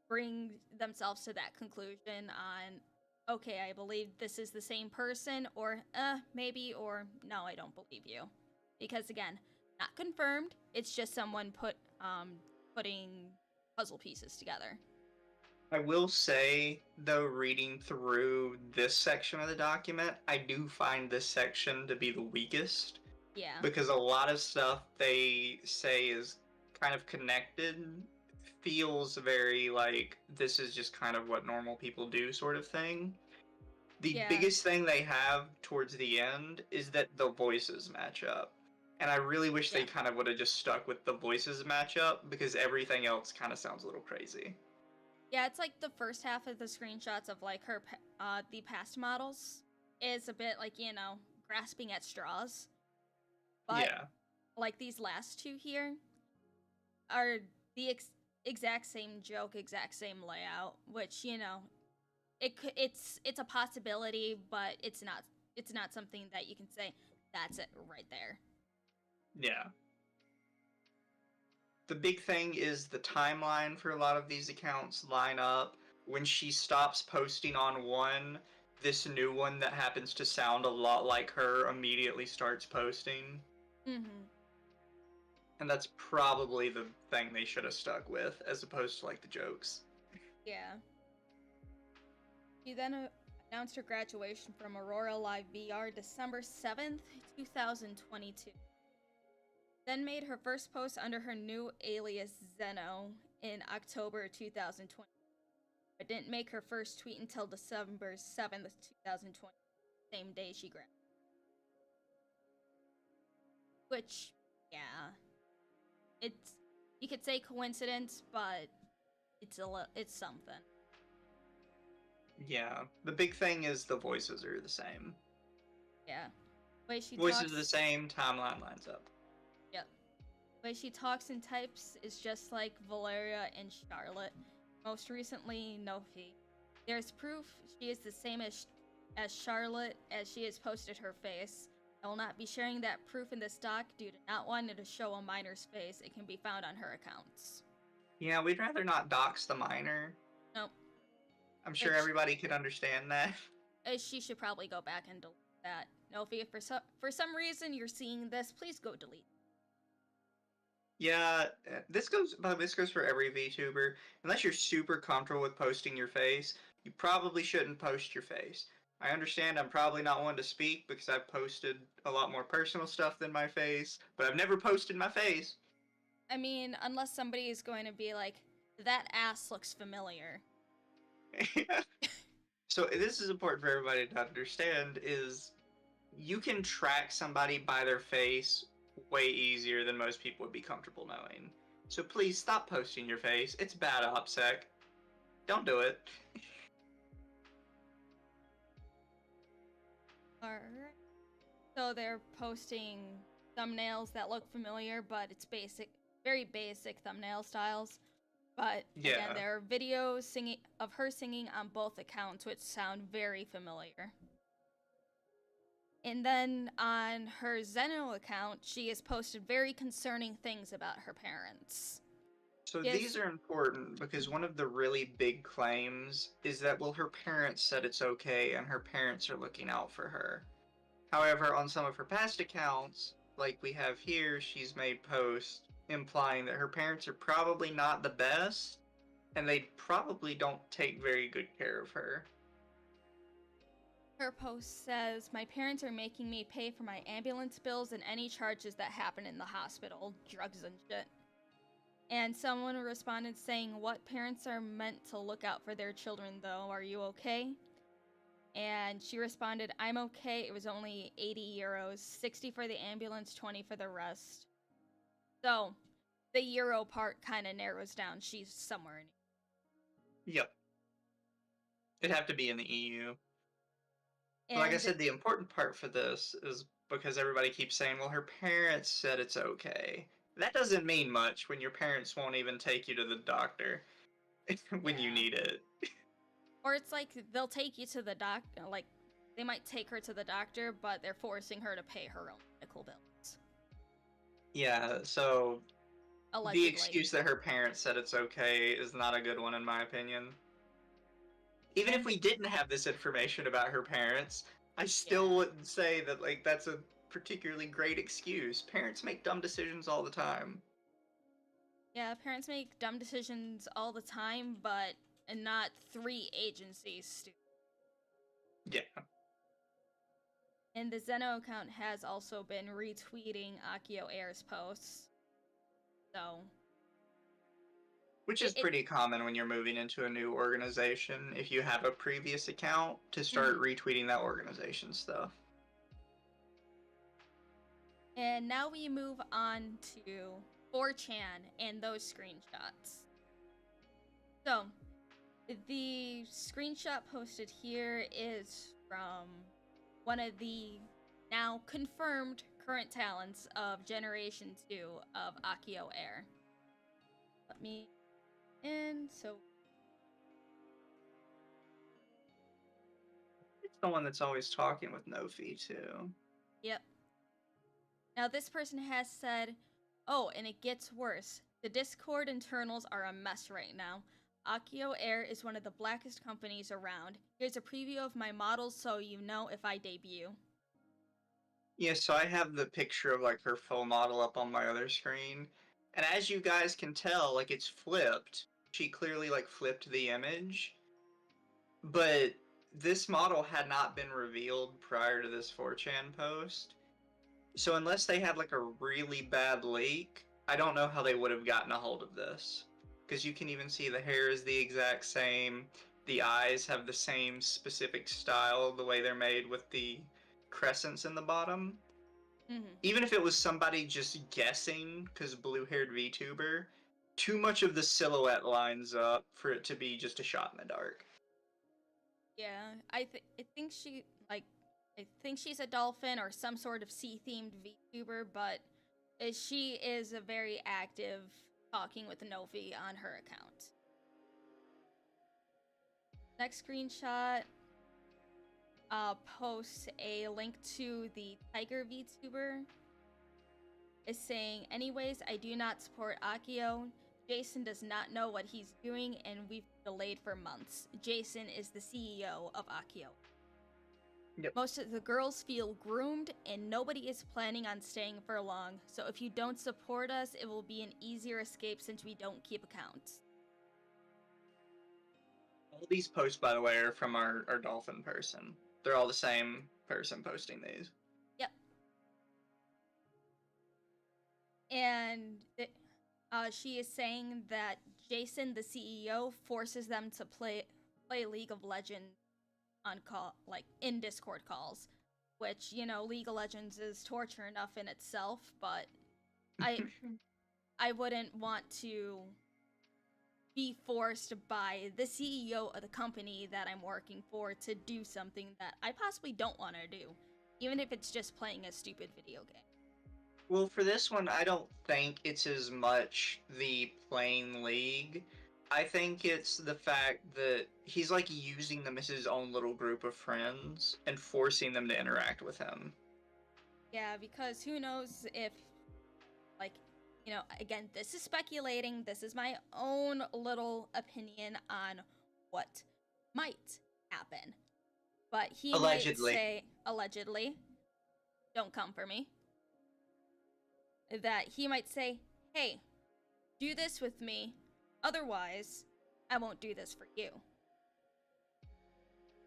bring themselves to that conclusion on, okay, I believe this is the same person, or maybe, or no, I don't believe you. Because again, not confirmed, it's just someone putting puzzle pieces together. I will say, though, reading through this section of the document, I do find this section to be the weakest. Yeah. Because a lot of stuff they say is kind of connected feels very like this is just kind of what normal people do sort of thing. The biggest thing they have towards the end is that the voices match up. And I really wish they kind of would have just stuck with the voices matchup because everything else kind of sounds a little crazy. Yeah, it's like the first half of the screenshots of like her, the past models is a bit like, you know, grasping at straws. But like these last two here are the exact same joke, exact same layout, which, you know, it's a possibility, but it's not something that you can say that's it right there. Yeah. The big thing is the timeline for a lot of these accounts line up. When she stops posting on one, this new one that happens to sound a lot like her immediately starts posting. And that's probably the thing they should have stuck with, as opposed to like the jokes. Yeah. She then announced her graduation from Aurora Live VR December 7th, 2022. Then made her first post under her new alias Zeno in October 2020. But didn't make her first tweet until December 7th, 2020, same day she graduated. Which, yeah, it's, you could say coincidence, but it's something. Yeah, the big thing is the voices are the same. Yeah, the way she Voices talks. are the same, timeline lines up. Yep. The way she talks and types is just like Valeria and Charlotte. Most recently, Nophi. There's proof she is the same as Charlotte, as she has posted her face. I will not be sharing that proof in this doc due to not wanting to show a minor's face. It can be found on her accounts. Yeah, we'd rather not dox the minor. Nope. I'm sure everybody could understand that. She should probably go back and delete that. Nophi, if for some reason you're seeing this, please go delete. Yeah, this goes for every VTuber. Unless you're super comfortable with posting your face, you probably shouldn't post your face. I understand I'm probably not one to speak because I've posted a lot more personal stuff than my face, but I've never posted my face. I mean, unless somebody is going to be like, that ass looks familiar. So this is important for everybody to understand, is you can track somebody by their face way easier than most people would be comfortable knowing. So please stop posting your face. It's bad, OPSEC. Don't do it. Alright. So they're posting thumbnails that look familiar, but it's very basic thumbnail styles. But again, there are videos of her singing on both accounts, which sound very familiar. And then on her Zeno account, she has posted very concerning things about her parents. So these are important because one of the really big claims is that, well, her parents said it's okay and her parents are looking out for her. However, on some of her past accounts, like we have here, she's made posts implying that her parents are probably not the best and they probably don't take very good care of her. Her post says, "My parents are making me pay for my ambulance bills and any charges that happen in the hospital, drugs and shit." And someone responded saying, "What parents are meant to look out for their children though? Are you okay?" And she responded, "I'm okay. It was only 80 euros, 60 for the ambulance, 20 for the rest." So the euro part kind of narrows down. She's somewhere in. Yep. It'd have to be in the EU. But like I said, the important part for this is because everybody keeps saying, well, her parents said it's okay. That doesn't mean much when your parents won't even take you to the doctor when you need it. Or it's like they'll take you to the doctor, like they might take her to the doctor, but they're forcing her to pay her own medical bills. Yeah, so allegedly. The excuse that her parents said it's okay is not a good one in my opinion. Even if we didn't have this information about her parents, I still wouldn't say that, like, that's a particularly great excuse. Parents make dumb decisions all the time. Yeah, parents make dumb decisions all the time, but not 3 agencies. Yeah. And the Zeno account has also been retweeting AkioAIR's posts. So. Which is pretty common when you're moving into a new organization, if you have a previous account, to start retweeting that organization stuff. And now we move on to 4chan and those screenshots. So, the screenshot posted here is from one of the now confirmed current talents of Generation 2 of AkioAIR. Let me in, so... It's the one that's always talking with Nophi, too. Yep. Now this person has said, "Oh, and it gets worse. The Discord internals are a mess right now. AkioAIR is one of the blackest companies around. Here's a preview of my models so you know if I debut." Yeah, so I have the picture of, like, her full model up on my other screen. And as you guys can tell, like, it's flipped. She clearly, like, flipped the image. But this model had not been revealed prior to this 4chan post. So unless they had like a really bad leak, I don't know how they would have gotten a hold of this. Because you can even see the hair is the exact same. The eyes have the same specific style, the way they're made with the crescents in the bottom. Mm-hmm. Even if it was somebody just guessing, because blue-haired VTuber, too much of the silhouette lines up for it to be just a shot in the dark. Yeah, I think I think she's a dolphin or some sort of sea-themed VTuber, but she is a very active talking with Nophi on her account. Next screenshot posts a link to the Tiger VTuber. Is saying, anyways, I do not support Akio. Jason does not know what he's doing, and we've delayed for months. Jason is the CEO of Akio. Yep. Most of the girls feel groomed, and nobody is planning on staying for long. So if you don't support us, it will be an easier escape since we don't keep accounts. All these posts, by the way, are from our dolphin person. They're all the same person posting these. Yep. And she is saying that Jason, the CEO, forces them to play League of Legends on call, like in Discord calls, which, you know, League of Legends is torture enough in itself, but I wouldn't want to be forced by the CEO of the company that I'm working for to do something that I possibly don't want to do, even if it's just playing a stupid video game. Well, for this one, I don't think it's as much the playing League. I think it's the fact that he's like using them as his own little group of friends and forcing them to interact with him. Yeah, because who knows if, like, you know, again, this is speculating. This is my own little opinion on what might happen. But he Allegedly. might say, allegedly, don't come for me, that he might say, hey, do this with me, otherwise, I won't do this for you.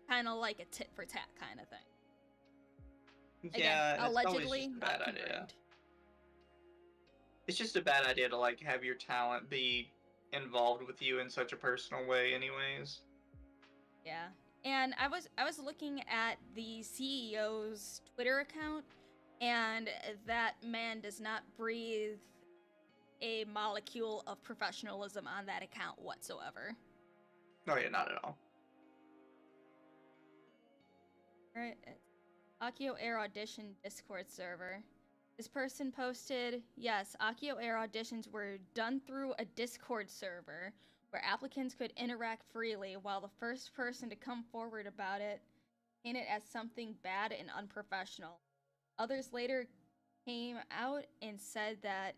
Kind of like a tit for tat kind of thing. Yeah, again, allegedly, just a bad not idea. confirmed. It's just a bad idea to like have your talent be involved with you in such a personal way anyways. Yeah. And I was looking at the CEO's Twitter account, and that man does not breathe a molecule of professionalism on that account whatsoever. Oh yeah, not at all. Alright. AkioAIR audition Discord server. This person posted, yes, AkioAIR auditions were done through a Discord server where applicants could interact freely, while the first person to come forward about it painted as something bad and unprofessional. Others later came out and said that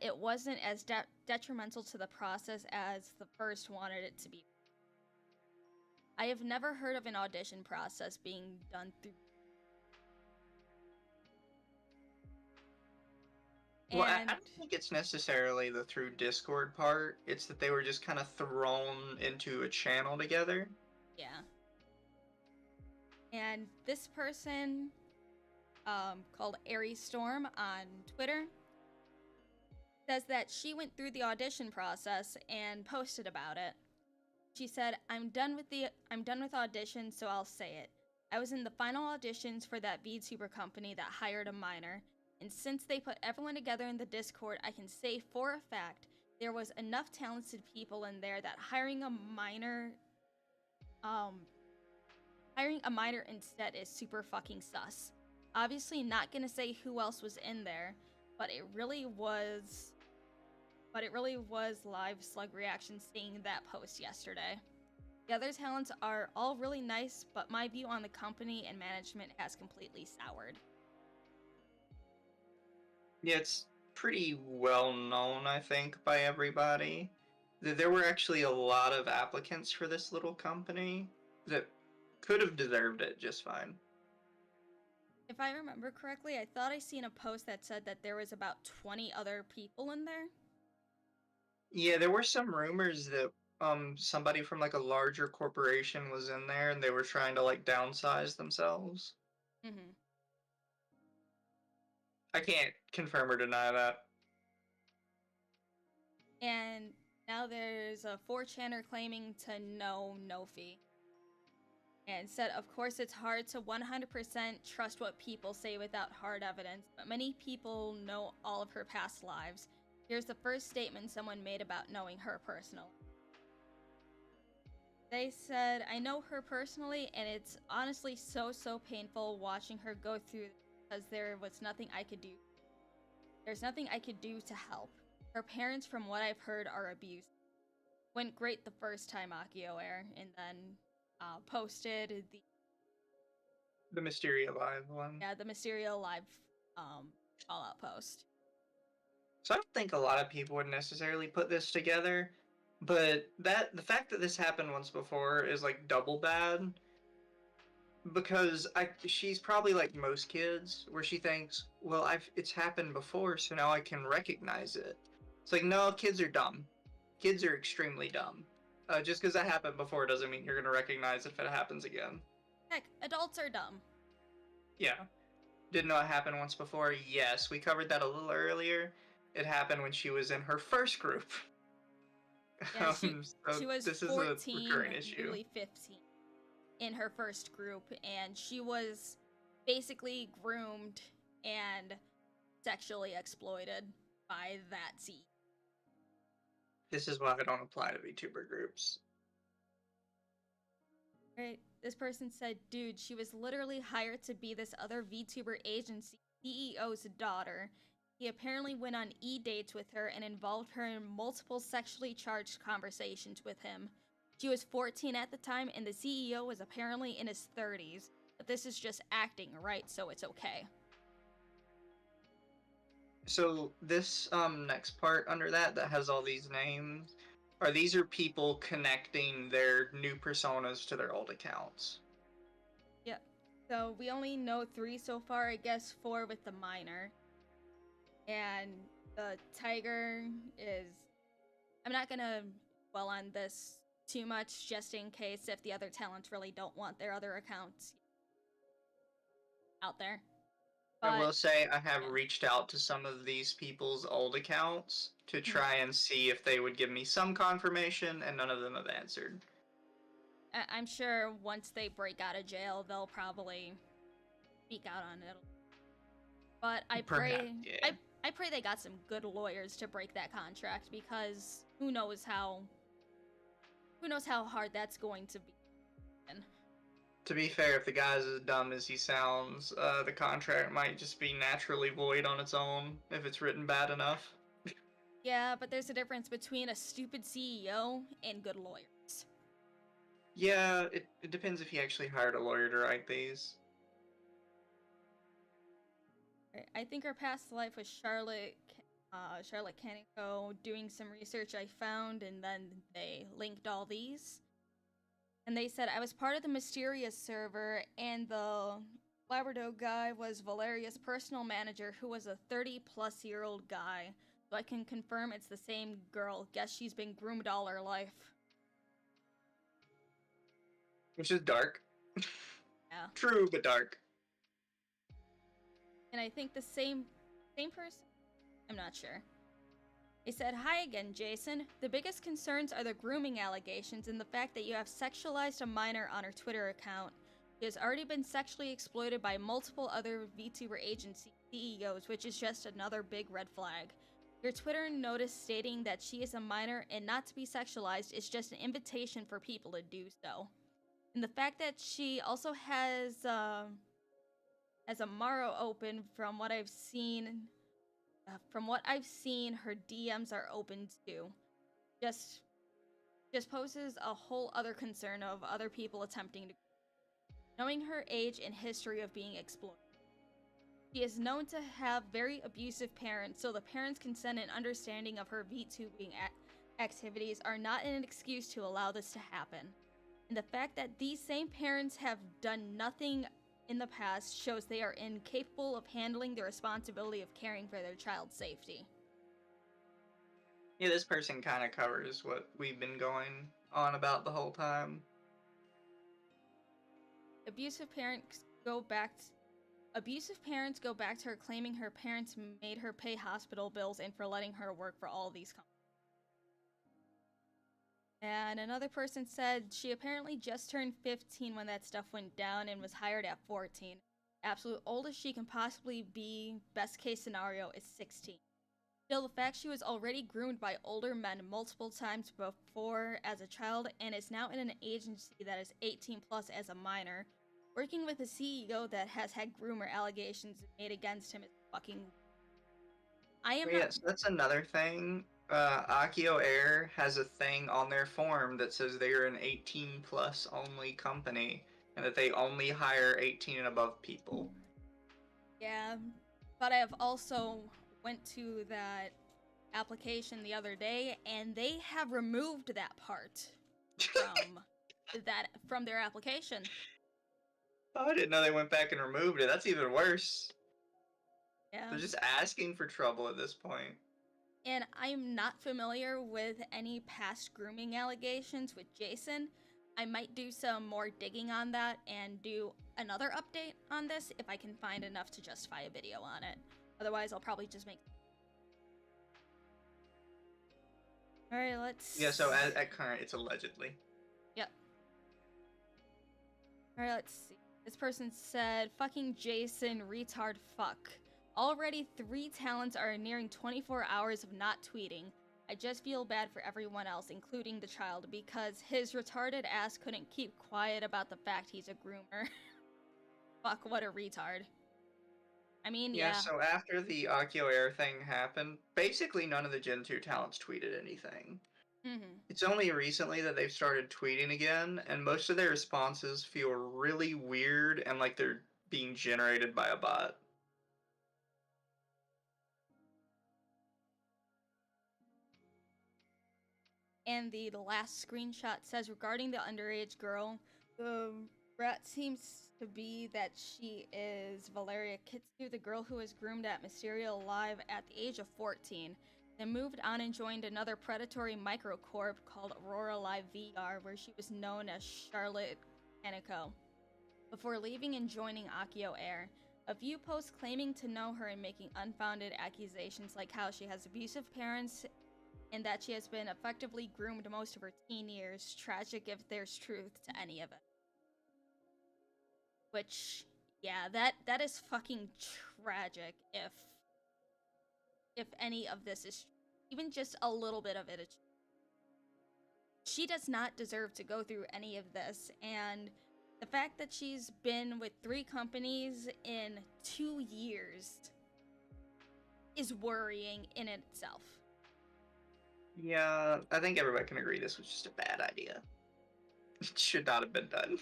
it wasn't as detrimental to the process as the first wanted it to be. I have never heard of an audition process being done through. Well, I don't think it's necessarily the through Discord part. It's that they were just kind of thrown into a channel together. Yeah. And this person, called Aries Storm on Twitter, says that she went through the audition process and posted about it. She said, I'm done with auditions, so I'll say it. I was in the final auditions for that VTuber company that hired a minor, and since they put everyone together in the Discord, I can say for a fact there was enough talented people in there that hiring a minor instead is super fucking sus. Obviously not gonna say who else was in there, but it really was live slug reaction seeing that post yesterday. The other talents are all really nice, but my view on the company and management has completely soured. Yeah, it's pretty well known, I think, by everybody. There were actually a lot of applicants for this little company that could have deserved it just fine. If I remember correctly, I thought I seen a post that said that there was about 20 other people in there. Yeah, there were some rumors that somebody from like a larger corporation was in there and they were trying to like downsize themselves. Mm-hmm. I can't confirm or deny that. And now there's a 4chaner claiming to know Nophi. And said, of course, it's hard to 100% trust what people say without hard evidence, but many people know all of her past lives. Here's the first statement someone made about knowing her personally. They said, I know her personally, and it's honestly so painful watching her go through because there was nothing I could do. There's nothing I could do to help. Her parents, from what I've heard, are abusive. Went great the first time AkioAIR, and then posted The Mysteria Live one. Yeah, the Mysterio live Fallout post. So I don't think a lot of people would necessarily put this together, but the fact that this happened once before is like double bad, because she's probably like most kids where she thinks, well, it's happened before, so now I can recognize it. It's like, no, kids are dumb. Kids are extremely dumb. Just because that happened before doesn't mean you're gonna recognize if it happens again. Heck, adults are dumb. Yeah. Didn't know it happened once before? Yes, we covered that a little earlier. It happened when she was in her first group. Yeah, so she was this 14, is a recurring issue. newly 15 in her first group, and she was basically groomed and sexually exploited by that Z. This is why I don't apply to VTuber groups. Right? This person said, dude, she was literally hired to be this other VTuber agency CEO's daughter. He apparently went on e-dates with her and involved her in multiple sexually charged conversations with him. She was 14 at the time, and the CEO was apparently in his 30s. But this is just acting, right? So it's okay. So this next part under that has all these names, these are people connecting their new personas to their old accounts. Yep. So we only know 3 so far, I guess 4 with the minor. And the tiger is... I'm not gonna dwell on this too much, just in case if the other talents really don't want their other accounts out there. But, I will say I have reached out to some of these people's old accounts to try and see if they would give me some confirmation, and none of them have answered. I'm sure once they break out of jail, they'll probably speak out on it. But I pray, I pray they got some good lawyers to break that contract, because who knows how hard that's going to be. To be fair, if the guy's as dumb as he sounds, the contract might just be naturally void on its own if it's written bad enough. Yeah, but there's a difference between a stupid CEO and good lawyers. Yeah, it depends if he actually hired a lawyer to write these. I think her past life was Charlotte Canico doing some research I found, and then they linked all these. And they said, I was part of the Mysterious server, and the Labrador guy was Valeria's personal manager, who was a 30-plus-year-old guy. So I can confirm it's the same girl. Guess she's been groomed all her life. Which is dark. Yeah. True, but dark. And I think the same person? I'm not sure. He said, hi again, Jason. The biggest concerns are the grooming allegations and the fact that you have sexualized a minor on her Twitter account. She has already been sexually exploited by multiple other VTuber agency CEOs, which is just another big red flag. Your Twitter notice stating that she is a minor and not to be sexualized is just an invitation for people to do so. And the fact that she also has a Maro open, from what I've seen... her DMs are open too. Just poses a whole other concern of other people attempting to... Knowing her age and history of being exploited. She is known to have very abusive parents, so the parents' consent and understanding of her VTubing activities are not an excuse to allow this to happen. And the fact that these same parents have done nothing in the past shows they are incapable of handling the responsibility of caring for their child's safety. Yeah, this person kind of covers what we've been going on about the whole time. Abusive parents go back to her claiming her parents made her pay hospital bills and for letting her work for all these companies. And another person said she apparently just turned 15 when that stuff went down and was hired at 14. Absolute oldest she can possibly be, best case scenario, is 16. Still, the fact she was already groomed by older men multiple times before as a child and is now in an agency that is 18 plus as a minor, working with a CEO that has had groomer allegations made against him is fucking. I am not. Yes, that's another thing. AkioAIR has a thing on their form that says they are an 18 plus only company and that they only hire 18 and above people. Yeah, but I have also went to that application the other day and they have removed that part from their application. Oh, I didn't know they went back and removed it. That's even worse. Yeah. They're just asking for trouble at this point. And I'm not familiar with any past grooming allegations with Jason. I might do some more digging on that and do another update on this if I can find enough to justify a video on it. Otherwise, I'll probably just make. Alright, let's. Yeah, so at current, it's allegedly. Yep. Alright, let's see. This person said, fucking Jason, retard fuck. Already 3 talents are nearing 24 hours of not tweeting. I just feel bad for everyone else, including the child, because his retarded ass couldn't keep quiet about the fact he's a groomer. Fuck, what a retard. I mean, yeah. So after the AkioAIR thing happened, basically none of the Gen 2 talents tweeted anything. Mm-hmm. It's only recently that they've started tweeting again, and most of their responses feel really weird and like they're being generated by a bot. And the last screenshot says, regarding the underage girl, the rat seems to be that she is Valeria Kitsu, the girl who was groomed at Mysterio Live at the age of 14, then moved on and joined another predatory microcorp called Aurora Live VR, where she was known as Charlotte Kaneko, before leaving and joining AkioAIR. A few posts claiming to know her and making unfounded accusations like how she has abusive parents and that she has been effectively groomed most of her teen years. Tragic if there's truth to any of it. Which, yeah, that is fucking tragic if any of this is even just a little bit of it is. She does not deserve to go through any of this, and the fact that she's been with 3 companies in 2 years is worrying in itself. Yeah, I think everybody can agree this was just a bad idea. It should not have been done.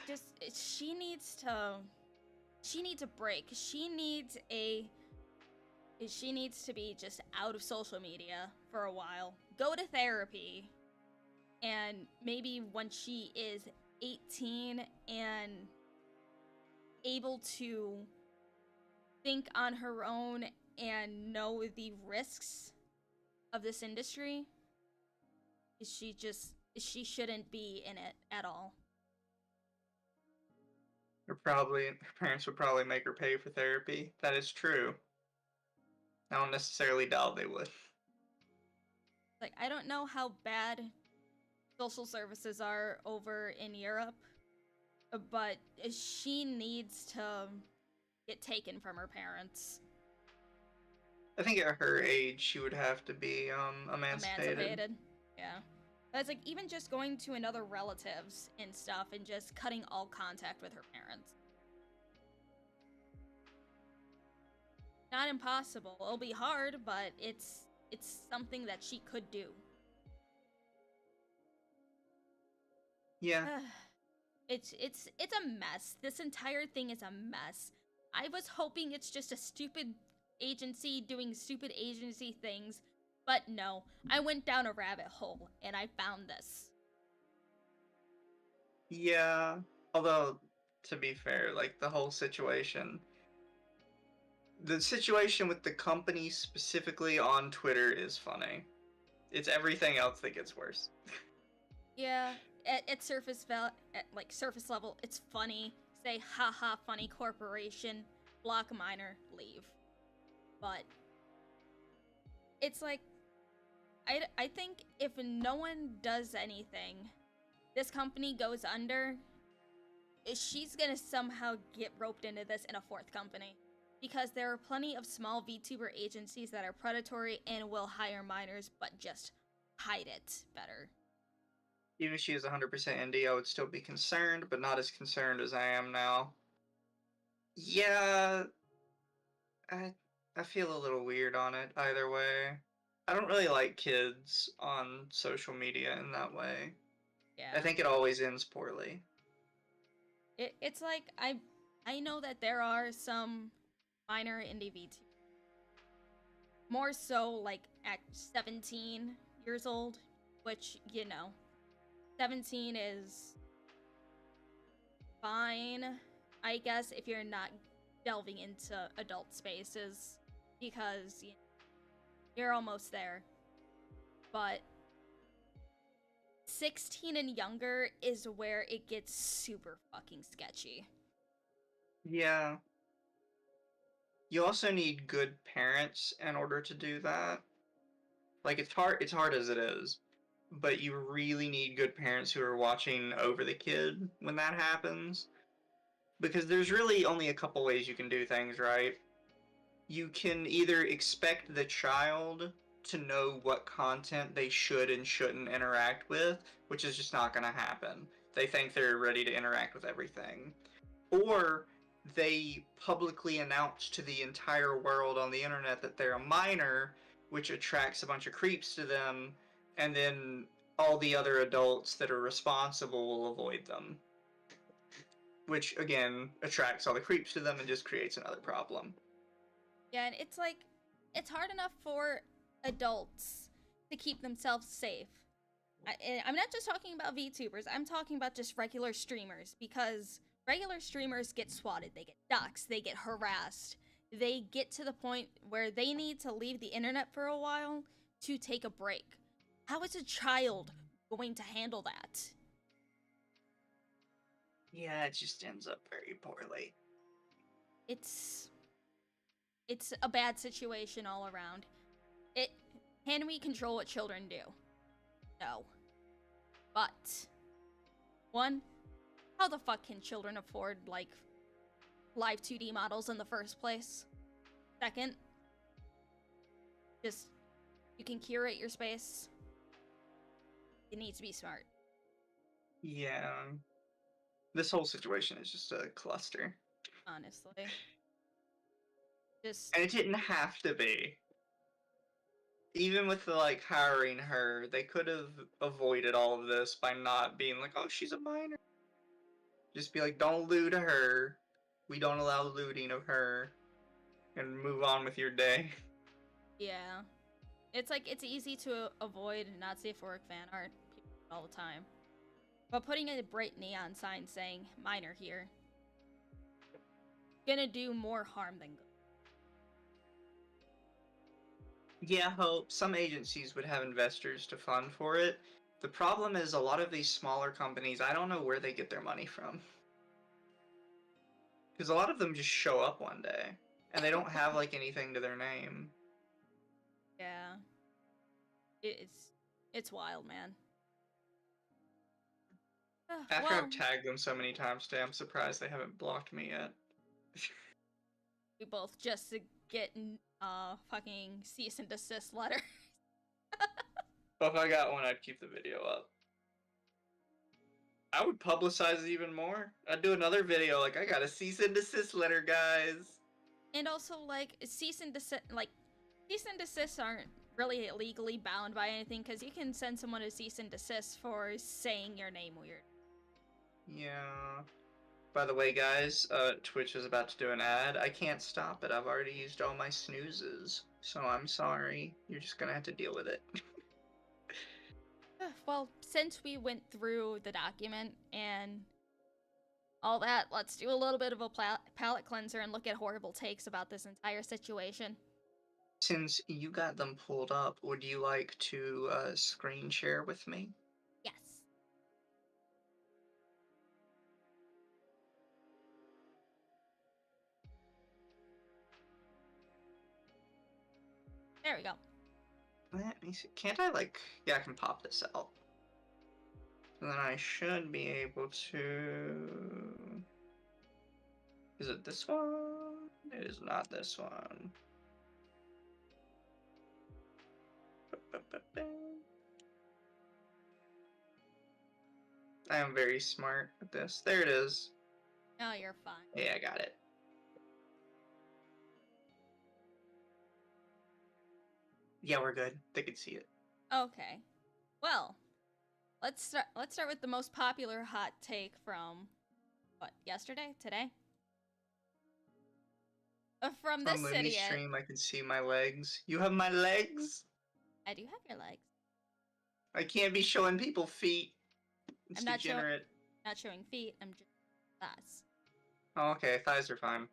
Just she needs a break. She needs to be just out of social media for a while. Go to therapy. And maybe when she is 18 and able to think on her own and know the risks of this industry, she shouldn't be in it at all. Her parents would probably make her pay for therapy. That is true. I don't necessarily doubt they would. Like, I don't know how bad social services are over in Europe, but she needs to get taken from her parents. I think at her age, she would have to be emancipated. Yeah. That's like even just going to another relatives and stuff and just cutting all contact with her parents. Not impossible. It'll be hard, but it's something that she could do. Yeah. It's a mess. This entire thing is a mess. I was hoping it's just a stupid agency doing stupid agency things, but no. I went down a rabbit hole and I found this. Yeah. Although, to be fair, like the whole situation, the situation with the company specifically on Twitter is funny. It's everything else that gets worse. Yeah, at surface surface level, it's funny. Say, haha, funny corporation, block minor, leave. But it's like, I think if no one does anything, this company goes under, she's gonna somehow get roped into this in a fourth company. Because there are plenty of small VTuber agencies that are predatory and will hire minors, but just hide it better. Even if she is 100% indie, I would still be concerned, but not as concerned as I am now. Yeah, I feel a little weird on it either way. I don't really like kids on social media in that way. Yeah. I think it always ends poorly. It's like I know that there are some minor indie VTubers. More so like at 17 years old, which, 17 is fine, I guess, if you're not delving into adult spaces, because you're almost there. But 16 and younger is where it gets super fucking sketchy. Yeah. You also need good parents in order to do that. Like, it's hard as it is, but you really need good parents who are watching over the kid when that happens. Because there's really only a couple ways you can do things, right? You can either expect the child to know what content they should and shouldn't interact with, which is just not going to happen. They think they're ready to interact with everything. Or they publicly announce to the entire world on the internet that they're a minor, which attracts a bunch of creeps to them, and then all the other adults that are responsible will avoid them. Which, again, attracts all the creeps to them and just creates another problem. Yeah, and it's like, it's hard enough for adults to keep themselves safe. I'm not just talking about VTubers, I'm talking about just regular streamers, because regular streamers get swatted, they get doxxed, they get harassed, they get to the point where they need to leave the internet for a while to take a break. How is a child going to handle that? Yeah, it just ends up very poorly. It's a bad situation all around. Can we control what children do? No. But one, how the fuck can children afford like live 2D models in the first place? Second, just you can curate your space. It needs to be smart. Yeah. This whole situation is just a cluster. Honestly. Just And it didn't have to be. Even with the, like, hiring her, they could have avoided all of this by not being like, oh, she's a minor. Just be like, don't loot her. We don't allow looting of her. And move on with your day. yeah. It's like it's easy to avoid not safe for work fan art all the time. But putting a bright neon sign saying minor here gonna do more harm than good. Yeah, hope some agencies would have investors to fund for it. The problem is a lot of these smaller companies, I don't know where they get their money from. Because a lot of them just show up one day, and they don't have, like, anything to their name. Yeah. It's wild, man. After Well, I've tagged them so many times today, I'm surprised they haven't blocked me yet. we both just get fucking cease and desist letter. But if I got one, I'd keep the video up. I would publicize it even more. I'd do another video like, I got a cease and desist letter, guys. And also, like, cease and desists aren't really legally bound by anything, because you can send someone a cease and desist for saying your name weird. Yeah. By the way, guys, Twitch is about to do an ad. I can't stop it. I've already used all my snoozes. So I'm sorry. You're just gonna have to deal with it. Well, since we went through the document and all that, let's do a little bit of a palate cleanser and look at horrible takes about this entire situation. Since you got them pulled up, would you like to screen share with me? Yes. There we go. Let me see. Can't I, like... Yeah, I can pop this out. And then I should be able to... Is it this one? It is not this one. I am very smart at this. There it is. Oh, you're fine. Yeah, I got it. Yeah, we're good. They can see it. Okay. Well, let's start with the most popular hot take from what, yesterday? Today? From this On city. stream, I can see my legs. You have my legs? I do have your legs. I can't be showing people feet. It's I'm not degenerate. Not showing feet. I'm just thighs. Oh, okay. Thighs are fine.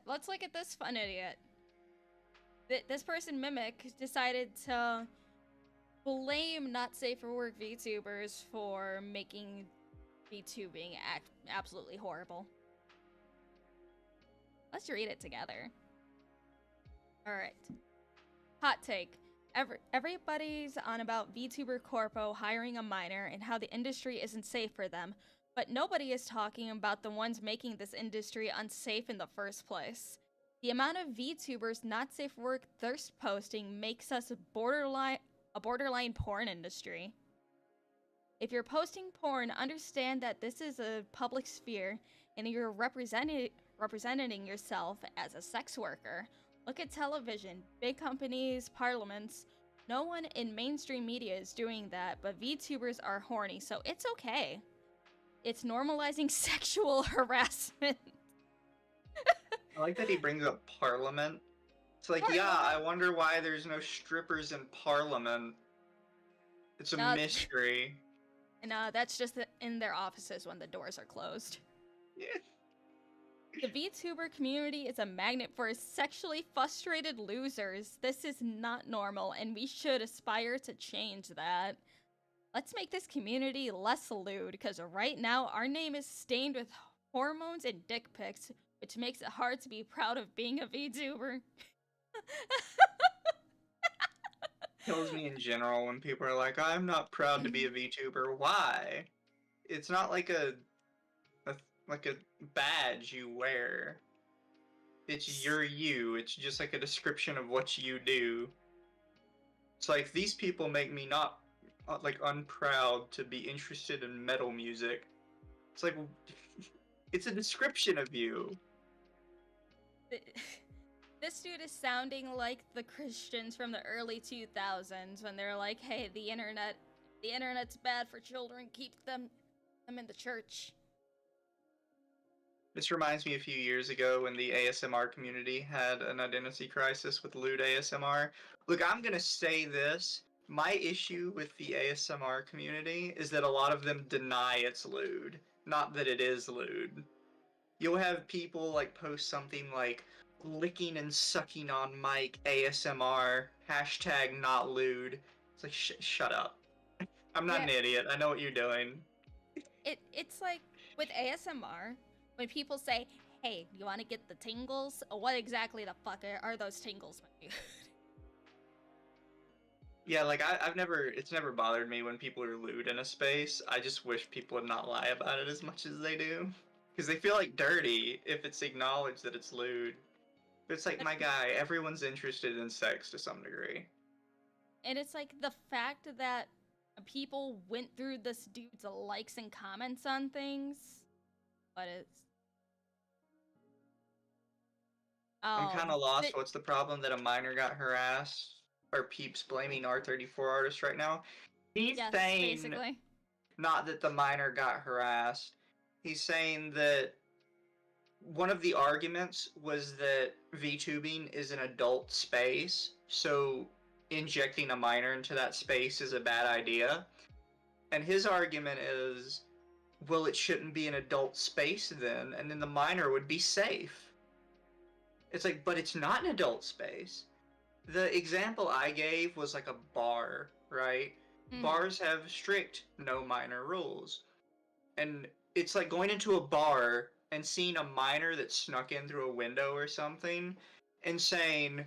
Let's look at this fun idiot. This person, Mimic, decided to blame not safe for work VTubers for making VTubing absolutely horrible. Let's read it together. Alright. Hot take. Everybody's on about VTuber Corpo hiring a minor and how the industry isn't safe for them, but nobody is talking about the ones making this industry unsafe in the first place. The amount of VTubers not safe for work thirst posting makes us a borderline porn industry. If you're posting porn, understand that this is a public sphere and you're representing yourself as a sex worker. Look at television, big companies, parliaments. No one in mainstream media is doing that, but VTubers are horny, so it's okay. It's normalizing sexual harassment. I like that he brings up Parliament. It's like, yeah, I wonder why there's no strippers in Parliament. It's a mystery. And that's just in their offices when the doors are closed. Yeah. The VTuber community is a magnet for sexually frustrated losers. This is not normal, and we should aspire to change that. Let's make this community less lewd, because right now our name is stained with hormones and dick pics, which makes it hard to be proud of being a VTuber. Kills me in general when people are like, I'm not proud to be a VTuber. Why? It's not like a badge you wear. It's you. It's just like a description of what you do. It's like, these people make me not like unproud to be interested in metal music. It's like, it's a description of you. This dude is sounding like the Christians from the early 2000s when they're like, hey, the internet's bad for children, keep them in the church. This reminds me a few years ago when the ASMR community had an identity crisis with lewd ASMR. Look, I'm gonna say this. My issue with the ASMR community is that a lot of them deny it's lewd, not that it is lewd. You'll have people like post something like, licking and sucking on mic ASMR, hashtag not lewd. It's like, shut up. I'm not an idiot. I know what you're doing. It's like, with ASMR, when people say, hey, you want to get the tingles? What exactly the fuck are those tingles, my dude? Yeah, like, it's never bothered me when people are lewd in a space. I just wish people would not lie about it as much as they do. Because they feel like dirty if it's acknowledged that it's lewd. But it's like, my guy, everyone's interested in sex to some degree. And it's like the fact that people went through this dude's likes and comments on things, but it's... I'm kind of lost. What's the problem that a minor got harassed? Are peeps blaming R34 artists right now? He's saying, basically, not that the minor got harassed. He's saying that one of the arguments was that VTubing is an adult space, so injecting a minor into that space is a bad idea. And his argument is, well, it shouldn't be an adult space then, and then the minor would be safe. It's like, but it's not an adult space. The example I gave was like a bar, right? Bars have strict no minor rules. And it's like going into a bar and seeing a minor that snuck in through a window or something and saying,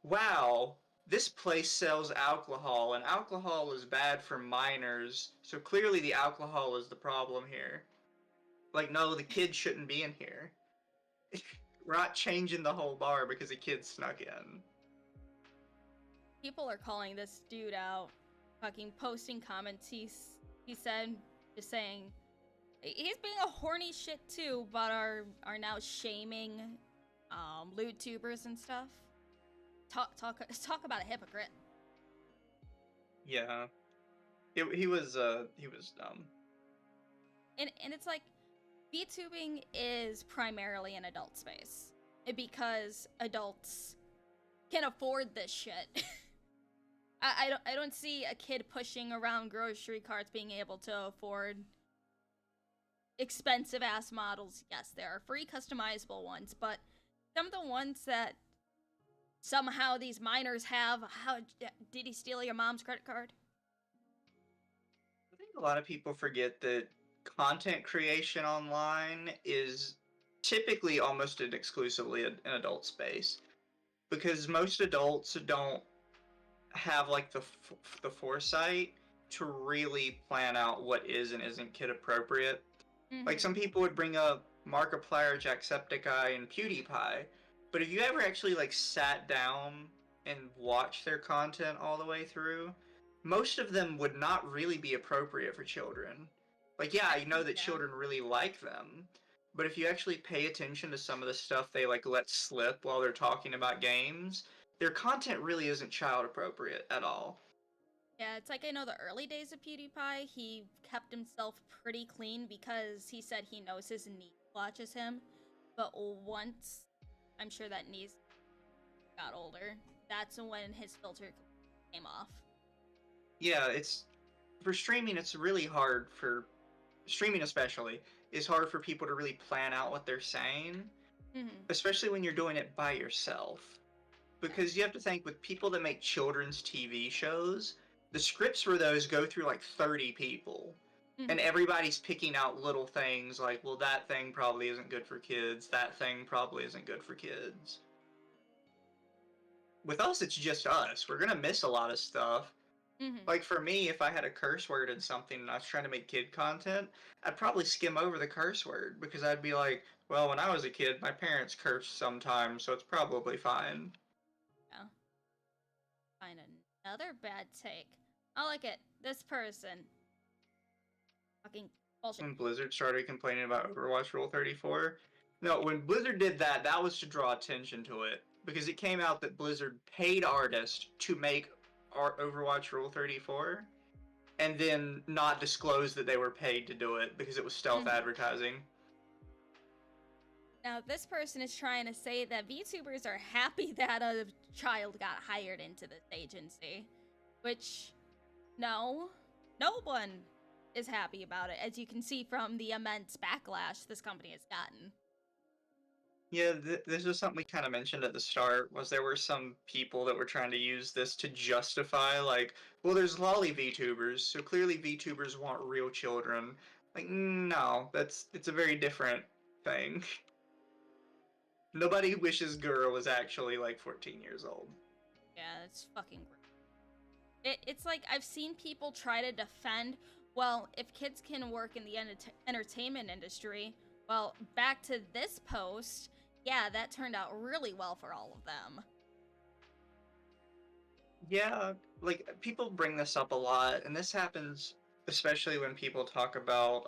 wow, this place sells alcohol, and alcohol is bad for minors, so clearly the alcohol is the problem here. Like, no, the kid shouldn't be in here. We're not changing the whole bar because a kid snuck in. People are calling this dude out, fucking posting comments. He said, just saying, he's being a horny shit too, but are now shaming lewd tubers and stuff. Talk about a hypocrite. Yeah, he was dumb. And it's like, VTubing is primarily an adult space because adults can afford this shit. I don't see a kid pushing around grocery carts being able to afford expensive ass models. Yes, there are free customizable ones, but some of the ones that somehow these minors have, how did he steal your mom's credit card? I think a lot of people forget that content creation online is typically almost and exclusively an adult space because most adults don't have like the foresight to really plan out what is and isn't kid appropriate. Like some people would bring up Markiplier, Jacksepticeye, and PewDiePie, but if you ever actually like sat down and watched their content all the way through, most of them would not really be appropriate for children. Like, yeah, you know that children really like them, but if you actually pay attention to some of the stuff they like let slip while they're talking about games, their content really isn't child appropriate at all. Yeah, it's like I know the early days of PewDiePie, he kept himself pretty clean because he said he knows his niece watches him. But once I'm sure that niece got older, that's when his filter came off. Yeah, it's for streaming, it's really hard for streaming especially is hard for people to really plan out what they're saying, especially when you're doing it by yourself. Because you have to think with people that make children's TV shows, the scripts for those go through like 30 people. And everybody's picking out little things like, well, that thing probably isn't good for kids. That thing probably isn't good for kids. With us, it's just us. We're gonna miss a lot of stuff. Like for me, if I had a curse word in something and I was trying to make kid content, I'd probably skim over the curse word because I'd be like, well, when I was a kid, my parents cursed sometimes, so it's probably fine. Yeah. Find another bad take. I like it. This person. Fucking bullshit. When Blizzard started complaining about Overwatch Rule 34, no, when Blizzard did that, that was to draw attention to it because it came out that Blizzard paid artists to make Overwatch Rule 34 and then not disclose that they were paid to do it because it was stealth advertising. Now, this person is trying to say that VTubers are happy that a child got hired into this agency, which, no one is happy about it, as you can see from the immense backlash this company has gotten. Yeah, this was something we kind of mentioned at the start, was there were some people that were trying to use this to justify, like, well, there's lolly VTubers, so clearly VTubers want real children. Like, no, it's a very different thing. Nobody wishes Gura was actually, like, 14 years old. Yeah, it's fucking great. It's like, I've seen people try to defend, well, if kids can work in the entertainment industry, well, back to this post, yeah, that turned out really well for all of them. Yeah, like, people bring this up a lot, and this happens especially when people talk about,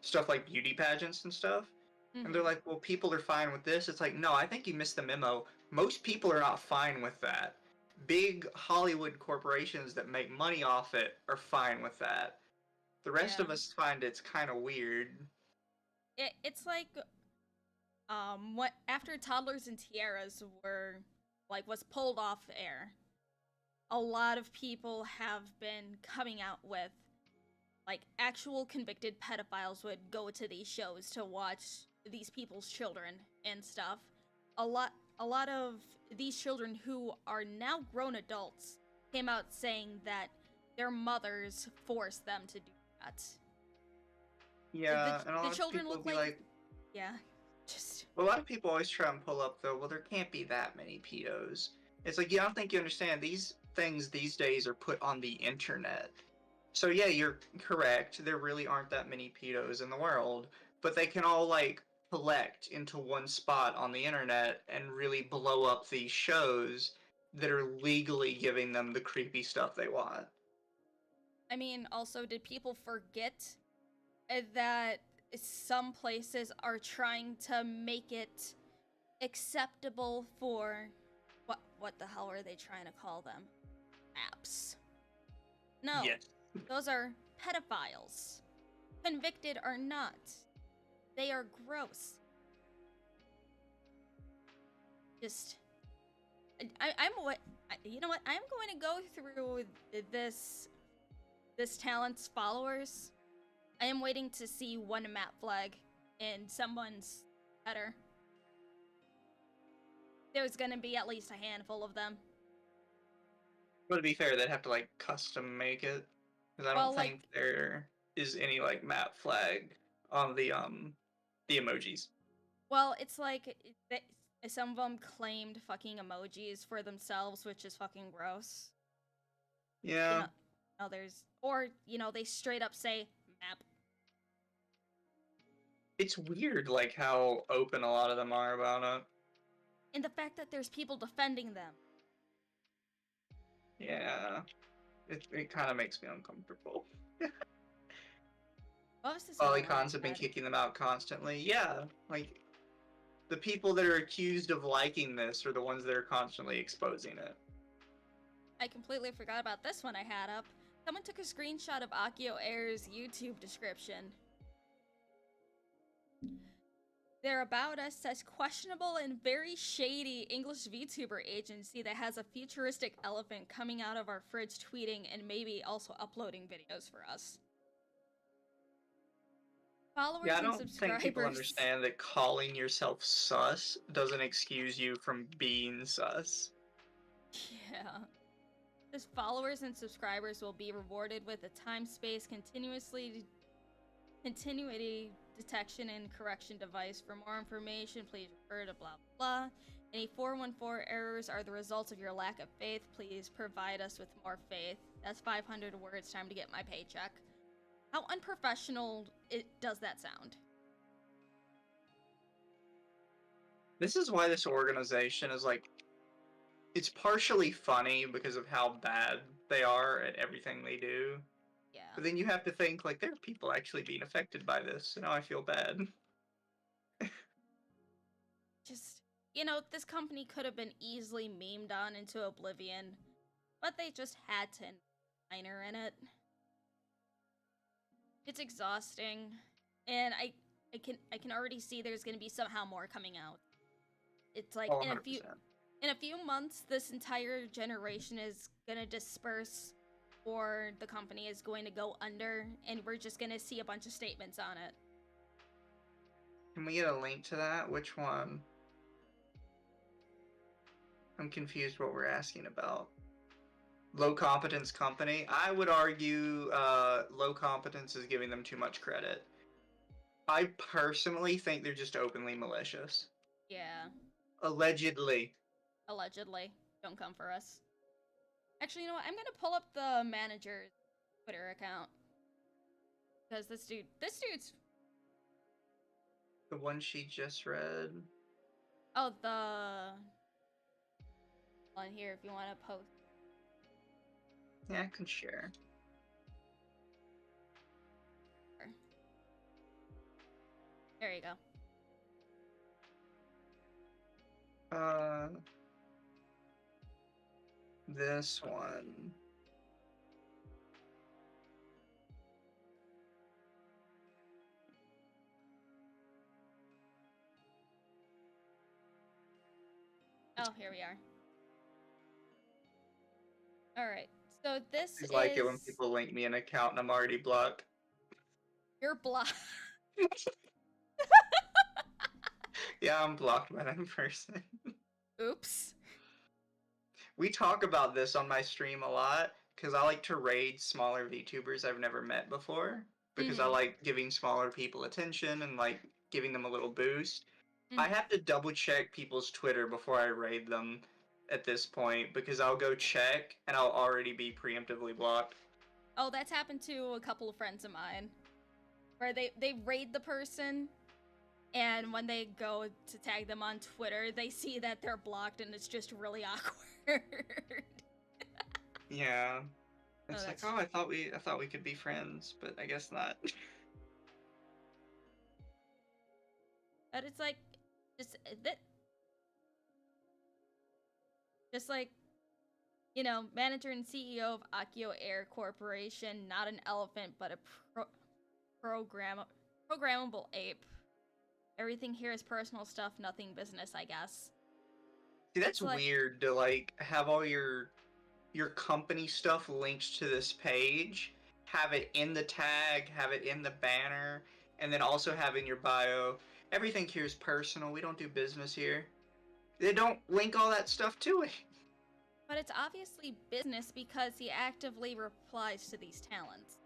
stuff like beauty pageants and stuff. And they're like, well, people are fine with this. It's like, no, I think you missed the memo. Most people are not fine with that. Big Hollywood corporations that make money off it are fine with that. The rest of us find it's kind of weird. It's like, what after Toddlers and Tiaras was pulled off air, a lot of people have been coming out with like actual convicted pedophiles would go to these shows to watch these people's children and stuff. A lot of these children who are now grown adults came out saying that their mothers forced them to do that. Yeah, and a The lot of children people look would be like, yeah, just well, a lot of people always try and pull up though, well, there can't be that many pedos. It's like, yeah, I don't think you understand. These things these days are put on the internet. So yeah, you're correct. There really aren't that many pedos in the world, but they can all like collect into one spot on the internet and really blow up these shows that are legally giving them the creepy stuff they want. I mean, also, did people forget that some places are trying to make it acceptable for what the hell are they trying to call them? Apps. No. Yes. Those are pedophiles. Convicted or not. They are gross. Just I'm what you know what? I'm going to go through this talent's followers. I am waiting to see one map flag in someone's header. There's gonna be at least a handful of them. But to be fair, they'd have to like custom make it, because I don't think there is any like map flag on the emojis. Well, it's like some of them claimed fucking emojis for themselves, which is fucking gross. Yeah. You know, others, or they straight up say map. It's weird, like how open a lot of them are about it. And the fact that there's people defending them. Yeah, it kind of makes me uncomfortable. Polycons have been kicking them out constantly. Yeah, like the people that are accused of liking this are the ones that are constantly exposing it. I completely forgot about this one I had up. Someone took a screenshot of AkioAIR's YouTube description. Their About Us says questionable and very shady English VTuber agency that has a futuristic elephant coming out of our fridge tweeting and maybe also uploading videos for us. Followers yeah, I and don't subscribers. think people understand that calling yourself sus doesn't excuse you from being sus. Yeah. His followers and subscribers will be rewarded with a time-space continuity detection and correction device. For more information, please refer to blah blah. Any 414 errors are the results of your lack of faith. Please provide us with more faith. That's 500 words. Time to get my paycheck. How unprofessional does that sound? This is why this organization is like, it's partially funny because of how bad they are at everything they do. Yeah. But then you have to think, like, there are people actually being affected by this, so now I feel bad. Just, this company could have been easily memed on into oblivion, but they just had to minor in it. It's exhausting, and I can already see there's gonna be somehow more coming out. It's like 100%. in a few months, this entire generation is gonna disperse, or the company is going to go under, and we're just gonna see a bunch of statements on it. Can we get a link to that? Which one? I'm confused what we're asking about. Low competence company? I would argue low competence is giving them too much credit. I personally think they're just openly malicious. Yeah. Allegedly. Allegedly. Don't come for us. Actually, you know what? I'm gonna pull up the manager's Twitter account. Because this dude's... The one she just read? Oh, the... on here if you want to post. Yeah, I can share. There you go. This one. Oh, here we are. Alright, so this I like it when people link me an account and I'm already blocked. You're blocked. Yeah, I'm blocked by that person. Oops. We talk about this on my stream a lot because I like to raid smaller VTubers I've never met before because I Mm-hmm. like giving smaller people attention and like giving them a little boost. I Mm-hmm. have to double check people's Twitter before I raid them at this point because I'll go check and I'll already be preemptively blocked. Oh, that's happened to a couple of friends of mine, where they raid the person, and when they go to tag them on Twitter, they see that they're blocked, and it's just really awkward. Yeah. Oh, It's like, that's. oh, I thought we could be friends, but I guess not. But it's like, just that, just like, manager and CEO of AkioAIR Corporation, not an elephant, but a program programmable ape. Everything here is personal stuff, nothing business, I guess. See, that's It's like, weird to like have all your company stuff linked to this page, have it in the tag, have it in the banner, and then also have in your bio. Everything here is personal. We don't do business here. They don't link all that stuff to it. but it's obviously business because he actively replies to these talents.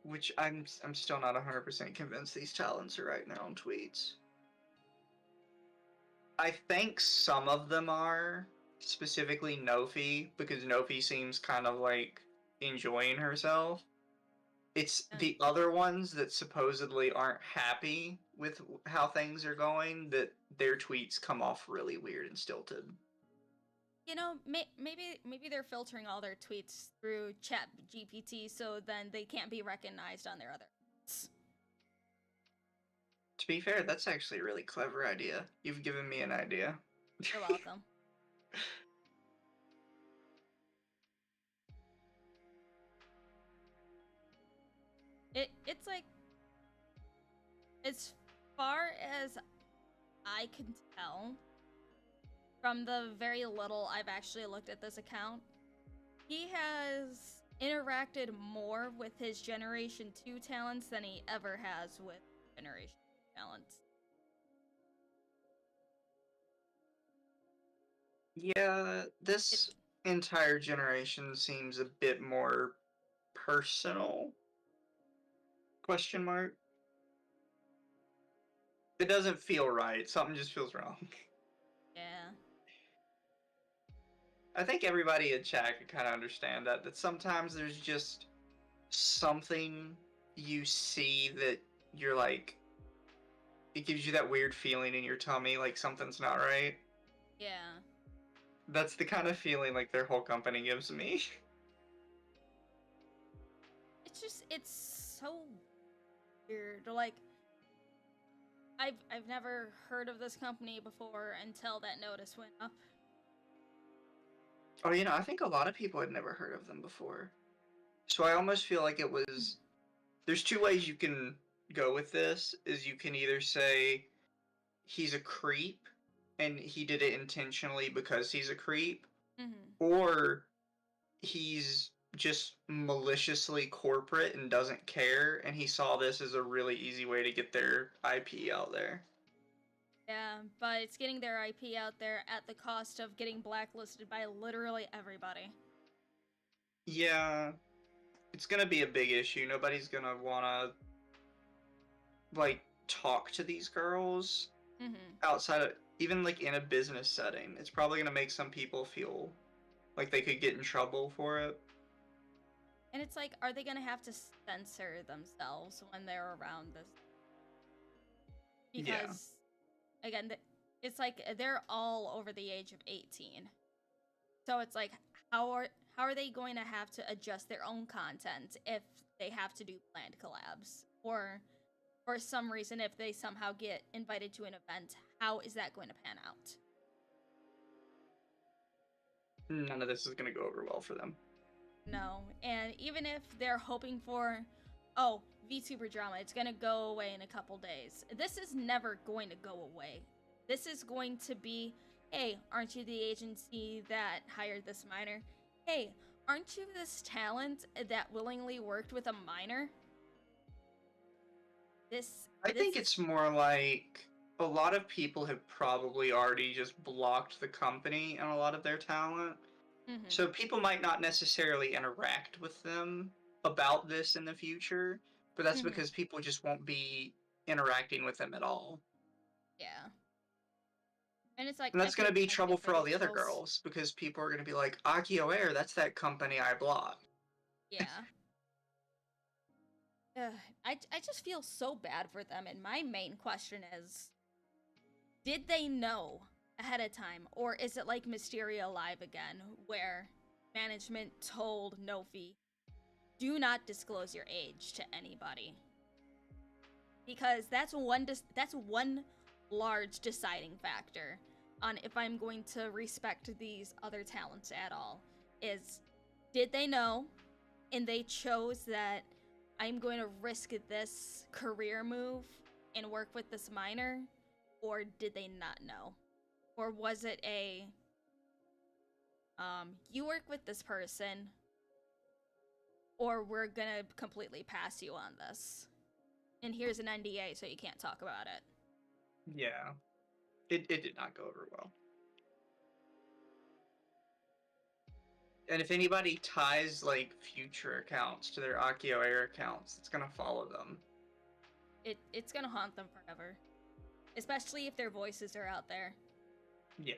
Which I'm still not 100% convinced these talents are right now on tweets. I think some of them are, specifically Nophi, because Nophi seems kind of like enjoying herself. It's the other ones that supposedly aren't happy with how things are going that their tweets come off really weird and stilted. Maybe they're filtering all their tweets through Chat GPT, so then they can't be recognized on their other. To be fair, that's actually a really clever idea. You've given me an idea. You're welcome. It's like, as far as I can tell, from the very little I've actually looked at this account, he has interacted more with his Generation 2 talents than he ever has with Generation 2 talents. Yeah, It, this entire generation seems a bit more personal. Question mark. It doesn't feel right. Something just feels wrong. yeah. I think everybody in chat can kind of understand that sometimes there's just something you see that you're like, it gives you that weird feeling in your tummy like something's not right. Yeah. That's the kind of feeling like their whole company gives me. It's so weird. Like, I've never heard of this company before until that notice went up. Oh, I think a lot of people had never heard of them before. So I almost feel like it was. There's two ways you can go with this. Is you can either say he's a creep and he did it intentionally because he's a creep, Mm-hmm. or he's just maliciously corporate and doesn't care, and he saw this as a really easy way to get their IP out there. Yeah, but it's getting their IP out there at the cost of getting blacklisted by literally everybody. Yeah, it's gonna be a big issue. Nobody's gonna wanna like talk to these girls Mm-hmm. outside of even like in a business setting. It's probably gonna make some people feel like they could get in trouble for it. And it's like, are they gonna have to censor themselves when they're around this? Yeah. Because, again, it's like they're all over the age of 18. So it's like, how are they going to have to adjust their own content if they have to do planned collabs, or for some reason if they somehow get invited to an event, how is that going to pan out? None of this is gonna go over well for them. No. And even if they're hoping for, oh, VTuber drama, it's going to go away in a couple days, this is never going to go away. This is going to be, hey, aren't you the agency that hired this minor? Hey, aren't you this talent that willingly worked with a minor? I think it's more like a lot of people have probably already just blocked the company and a lot of their talent. Mm-hmm. So people might not necessarily interact with them about this in the future, but that's because people just won't be interacting with them at all. Yeah. And it's like, And I that's going feel to be bad trouble for for the all the other girls. girls because people are going to be like, AkioAIR, that's that company I blocked. Yeah. I just feel so bad for them, and my main question is, did they know ahead of time, or is it like Mysteria Live again, where management told Nophi, do not disclose your age to anybody? Because that's one large deciding factor on if I'm going to respect these other talents at all. Is, did they know and they chose that I'm going to risk this career move and work with this minor, or did they not know? Or was it a you work with this person or we're gonna completely pass you on this, and here's an NDA so you can't talk about it? Yeah. It did not go over well. And if anybody ties like future accounts to their AkioAIR accounts, it's gonna follow them. It's gonna haunt them forever, especially if their voices are out there. Yeah.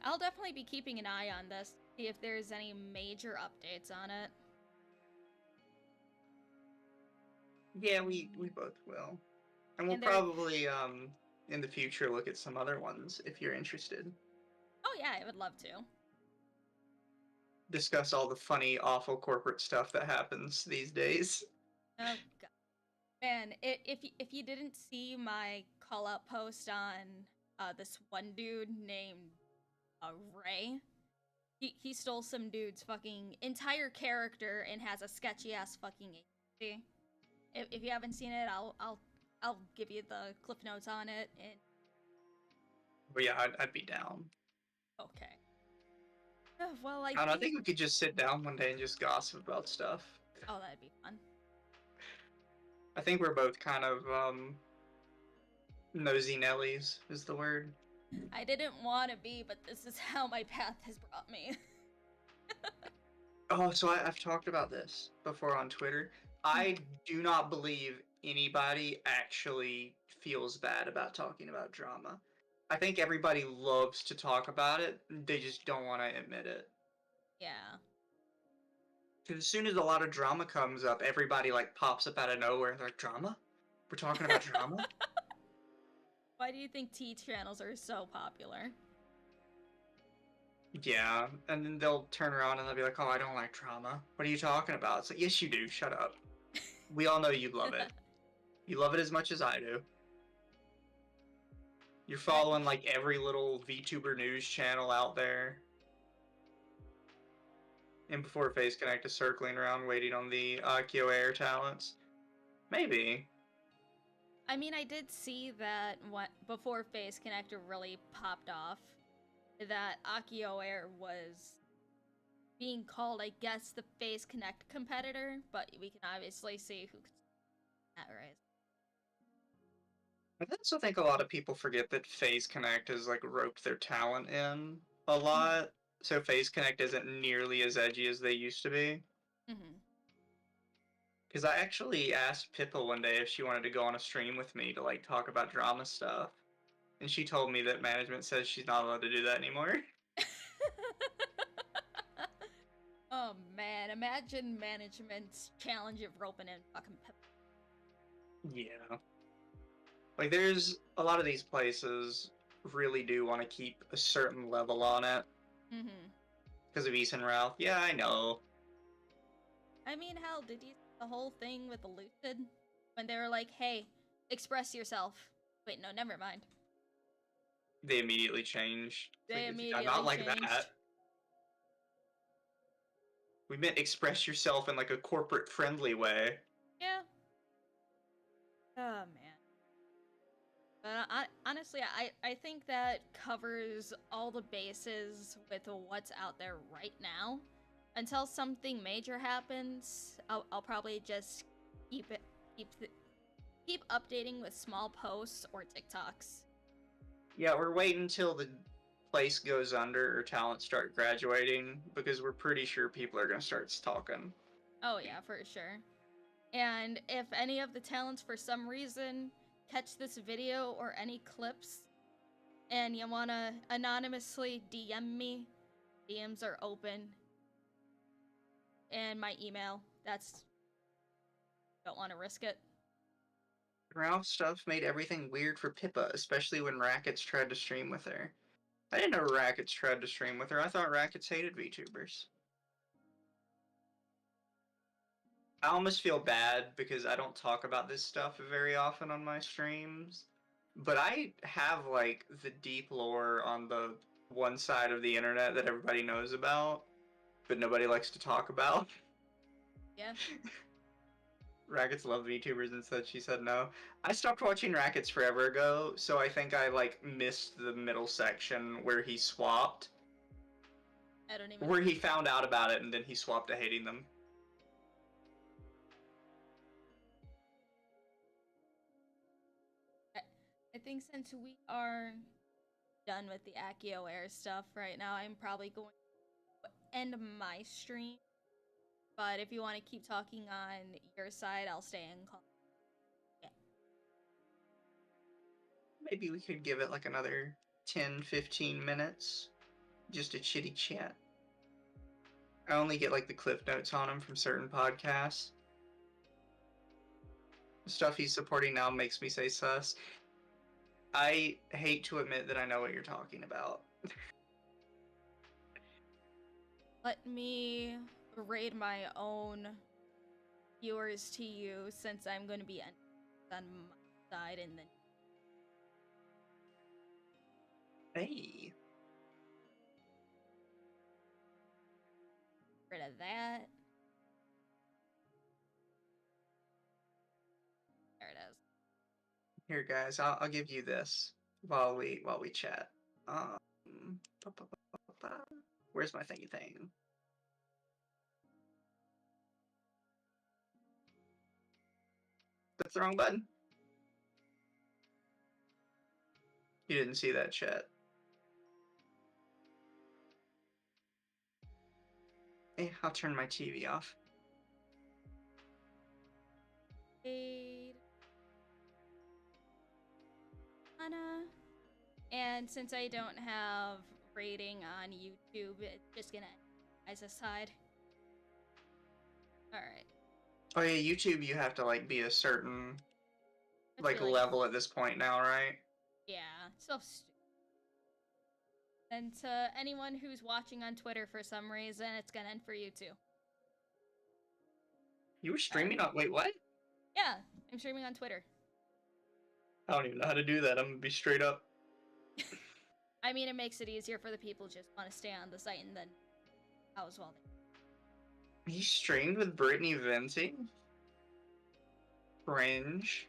I'll definitely be keeping an eye on this, see if there's any major updates on it. Yeah, we both will. And we'll And they're, probably in the future look at some other ones if you're interested. oh yeah, I would love to. Discuss all the funny, awful corporate stuff that happens these days. Oh god, man! If you didn't see my call out post on this one dude named Ray, he stole some dude's fucking entire character and has a sketchy ass fucking agency. If you haven't seen it, I'll give you the cliff notes on it. And But yeah, I'd be down. okay. Well, I I don't know, I think. think we could just sit down one day and just gossip about stuff. Oh, that'd be fun. I think we're both kind of nosy Nellies is the word. I didn't want to be, but this is how my path has brought me. Oh, so I've talked about this before on Twitter. I do not believe anybody actually feels bad about talking about drama. I think everybody loves to talk about it. They just don't want to admit it. Yeah. Because as soon as a lot of drama comes up, everybody like pops up out of nowhere. They're like, drama? We're talking about drama? Why do you think T channels are so popular? Yeah, and then they'll turn around and they'll be like, oh, I don't like drama. What are you talking about? It's like, yes, you do. Shut up. We all know you love it. You love it as much as I do. You're following like every little VTuber news channel out there. And before Face Connect is circling around waiting on the AkioAIR talents. Maybe. I mean, I did see that before Face Connector really popped off, that AkioAIR was being called, I guess, the Face Connect competitor, but we can obviously see who that right. I also think a lot of people forget that Phase Connect has like roped their talent in a lot, so Phase Connect isn't nearly as edgy as they used to be. Mm-hmm. Because I actually asked Pippa one day if she wanted to go on a stream with me to like talk about drama stuff, and she told me that management says she's not allowed to do that anymore. Oh man, imagine management's challenge of roping in fucking Yeah. Like, there's a lot of these places really do want to keep a certain level on it. Mm-hmm. Because of East and Ralph. Yeah, I know. I mean, hell, did you see the whole thing with the Lucid? When they were like, hey, express yourself. Wait, no, never mind. They immediately changed. They Like, immediately not like changed. that. We meant express yourself in like a corporate friendly way. Yeah. Oh, man. Honestly, I think that covers all the bases with what's out there right now. until something major happens, I'll probably just keep it keep updating with small posts or TikToks. Yeah, we're waiting until the place goes under or talent start graduating because we're pretty sure people are gonna start talking. Oh yeah, for sure. And if any of the talents for some reason catch this video or any clips and you wanna anonymously DM me, DMs are open. And my email, that's don't want to risk it. Ralph stuff made everything weird for Pippa, especially when Rackets tried to stream with her. I didn't know Rackets tried to stream with her. I thought Rackets hated VTubers. I almost feel bad because I don't talk about this stuff very often on my streams. But I have, like, the deep lore on the one side of the internet that everybody knows about, but nobody likes to talk about. Yeah. Rackets love VTubers and said she said no. I stopped watching Rackets forever ago, so I think I, like, missed the middle section where he swapped. I don't even Where he found out about it and then he swapped to hating them. I think since we are done with the AkioAIR stuff right now, I'm probably going to end my stream. But if you want to keep talking on your side, I'll stay in call. Yeah. Maybe we could give it like another 10-15 minutes. Just a chitty chat. I only get like the cliff notes on him from certain podcasts. The stuff he's supporting now makes me say sus. I hate to admit that I know what you're talking about. Let me raid my own viewers to you since I'm going to be on my side and then. Hey. Rid of that. There it is. Here, guys, I'll give you this while we chat. Where's my thingy thing? That's the wrong button. You didn't see that chat. Hey, I'll turn my TV off. Anna. And since I don't have rating on YouTube, it's just gonna as a side. Alright. Oh yeah, YouTube you have to like be a certain like Like, level at this point now, right? yeah, so stupid. And to anyone who's watching on Twitter for some reason, it's gonna end for you too. You were streaming on wait, what? Yeah, I'm streaming on Twitter. I don't even know how to do that. I'm gonna be straight up. I mean, it makes it easier for the people who just want to stay on the site and then house while they. He streamed with Brittany Venti? Cringe.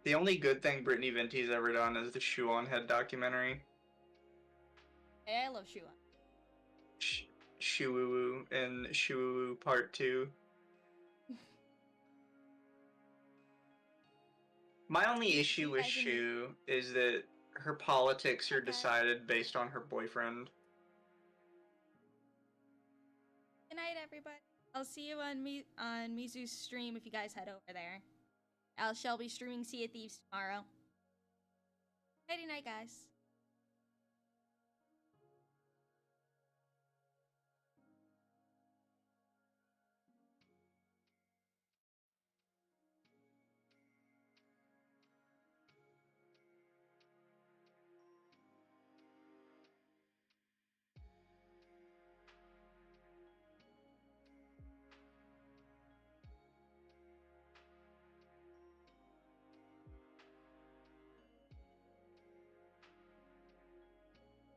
The only good thing Brittany Venti's ever done is the Shoe on Head documentary. Hey, I love Shua. Shuwu and Shuwu Part 2. My only issue with Shu is that her politics are decided based on her boyfriend. Good night, everybody. I'll see you on Mizu's stream if you guys head over there. I shall be streaming Sea of Thieves tomorrow. Nighty night, guys.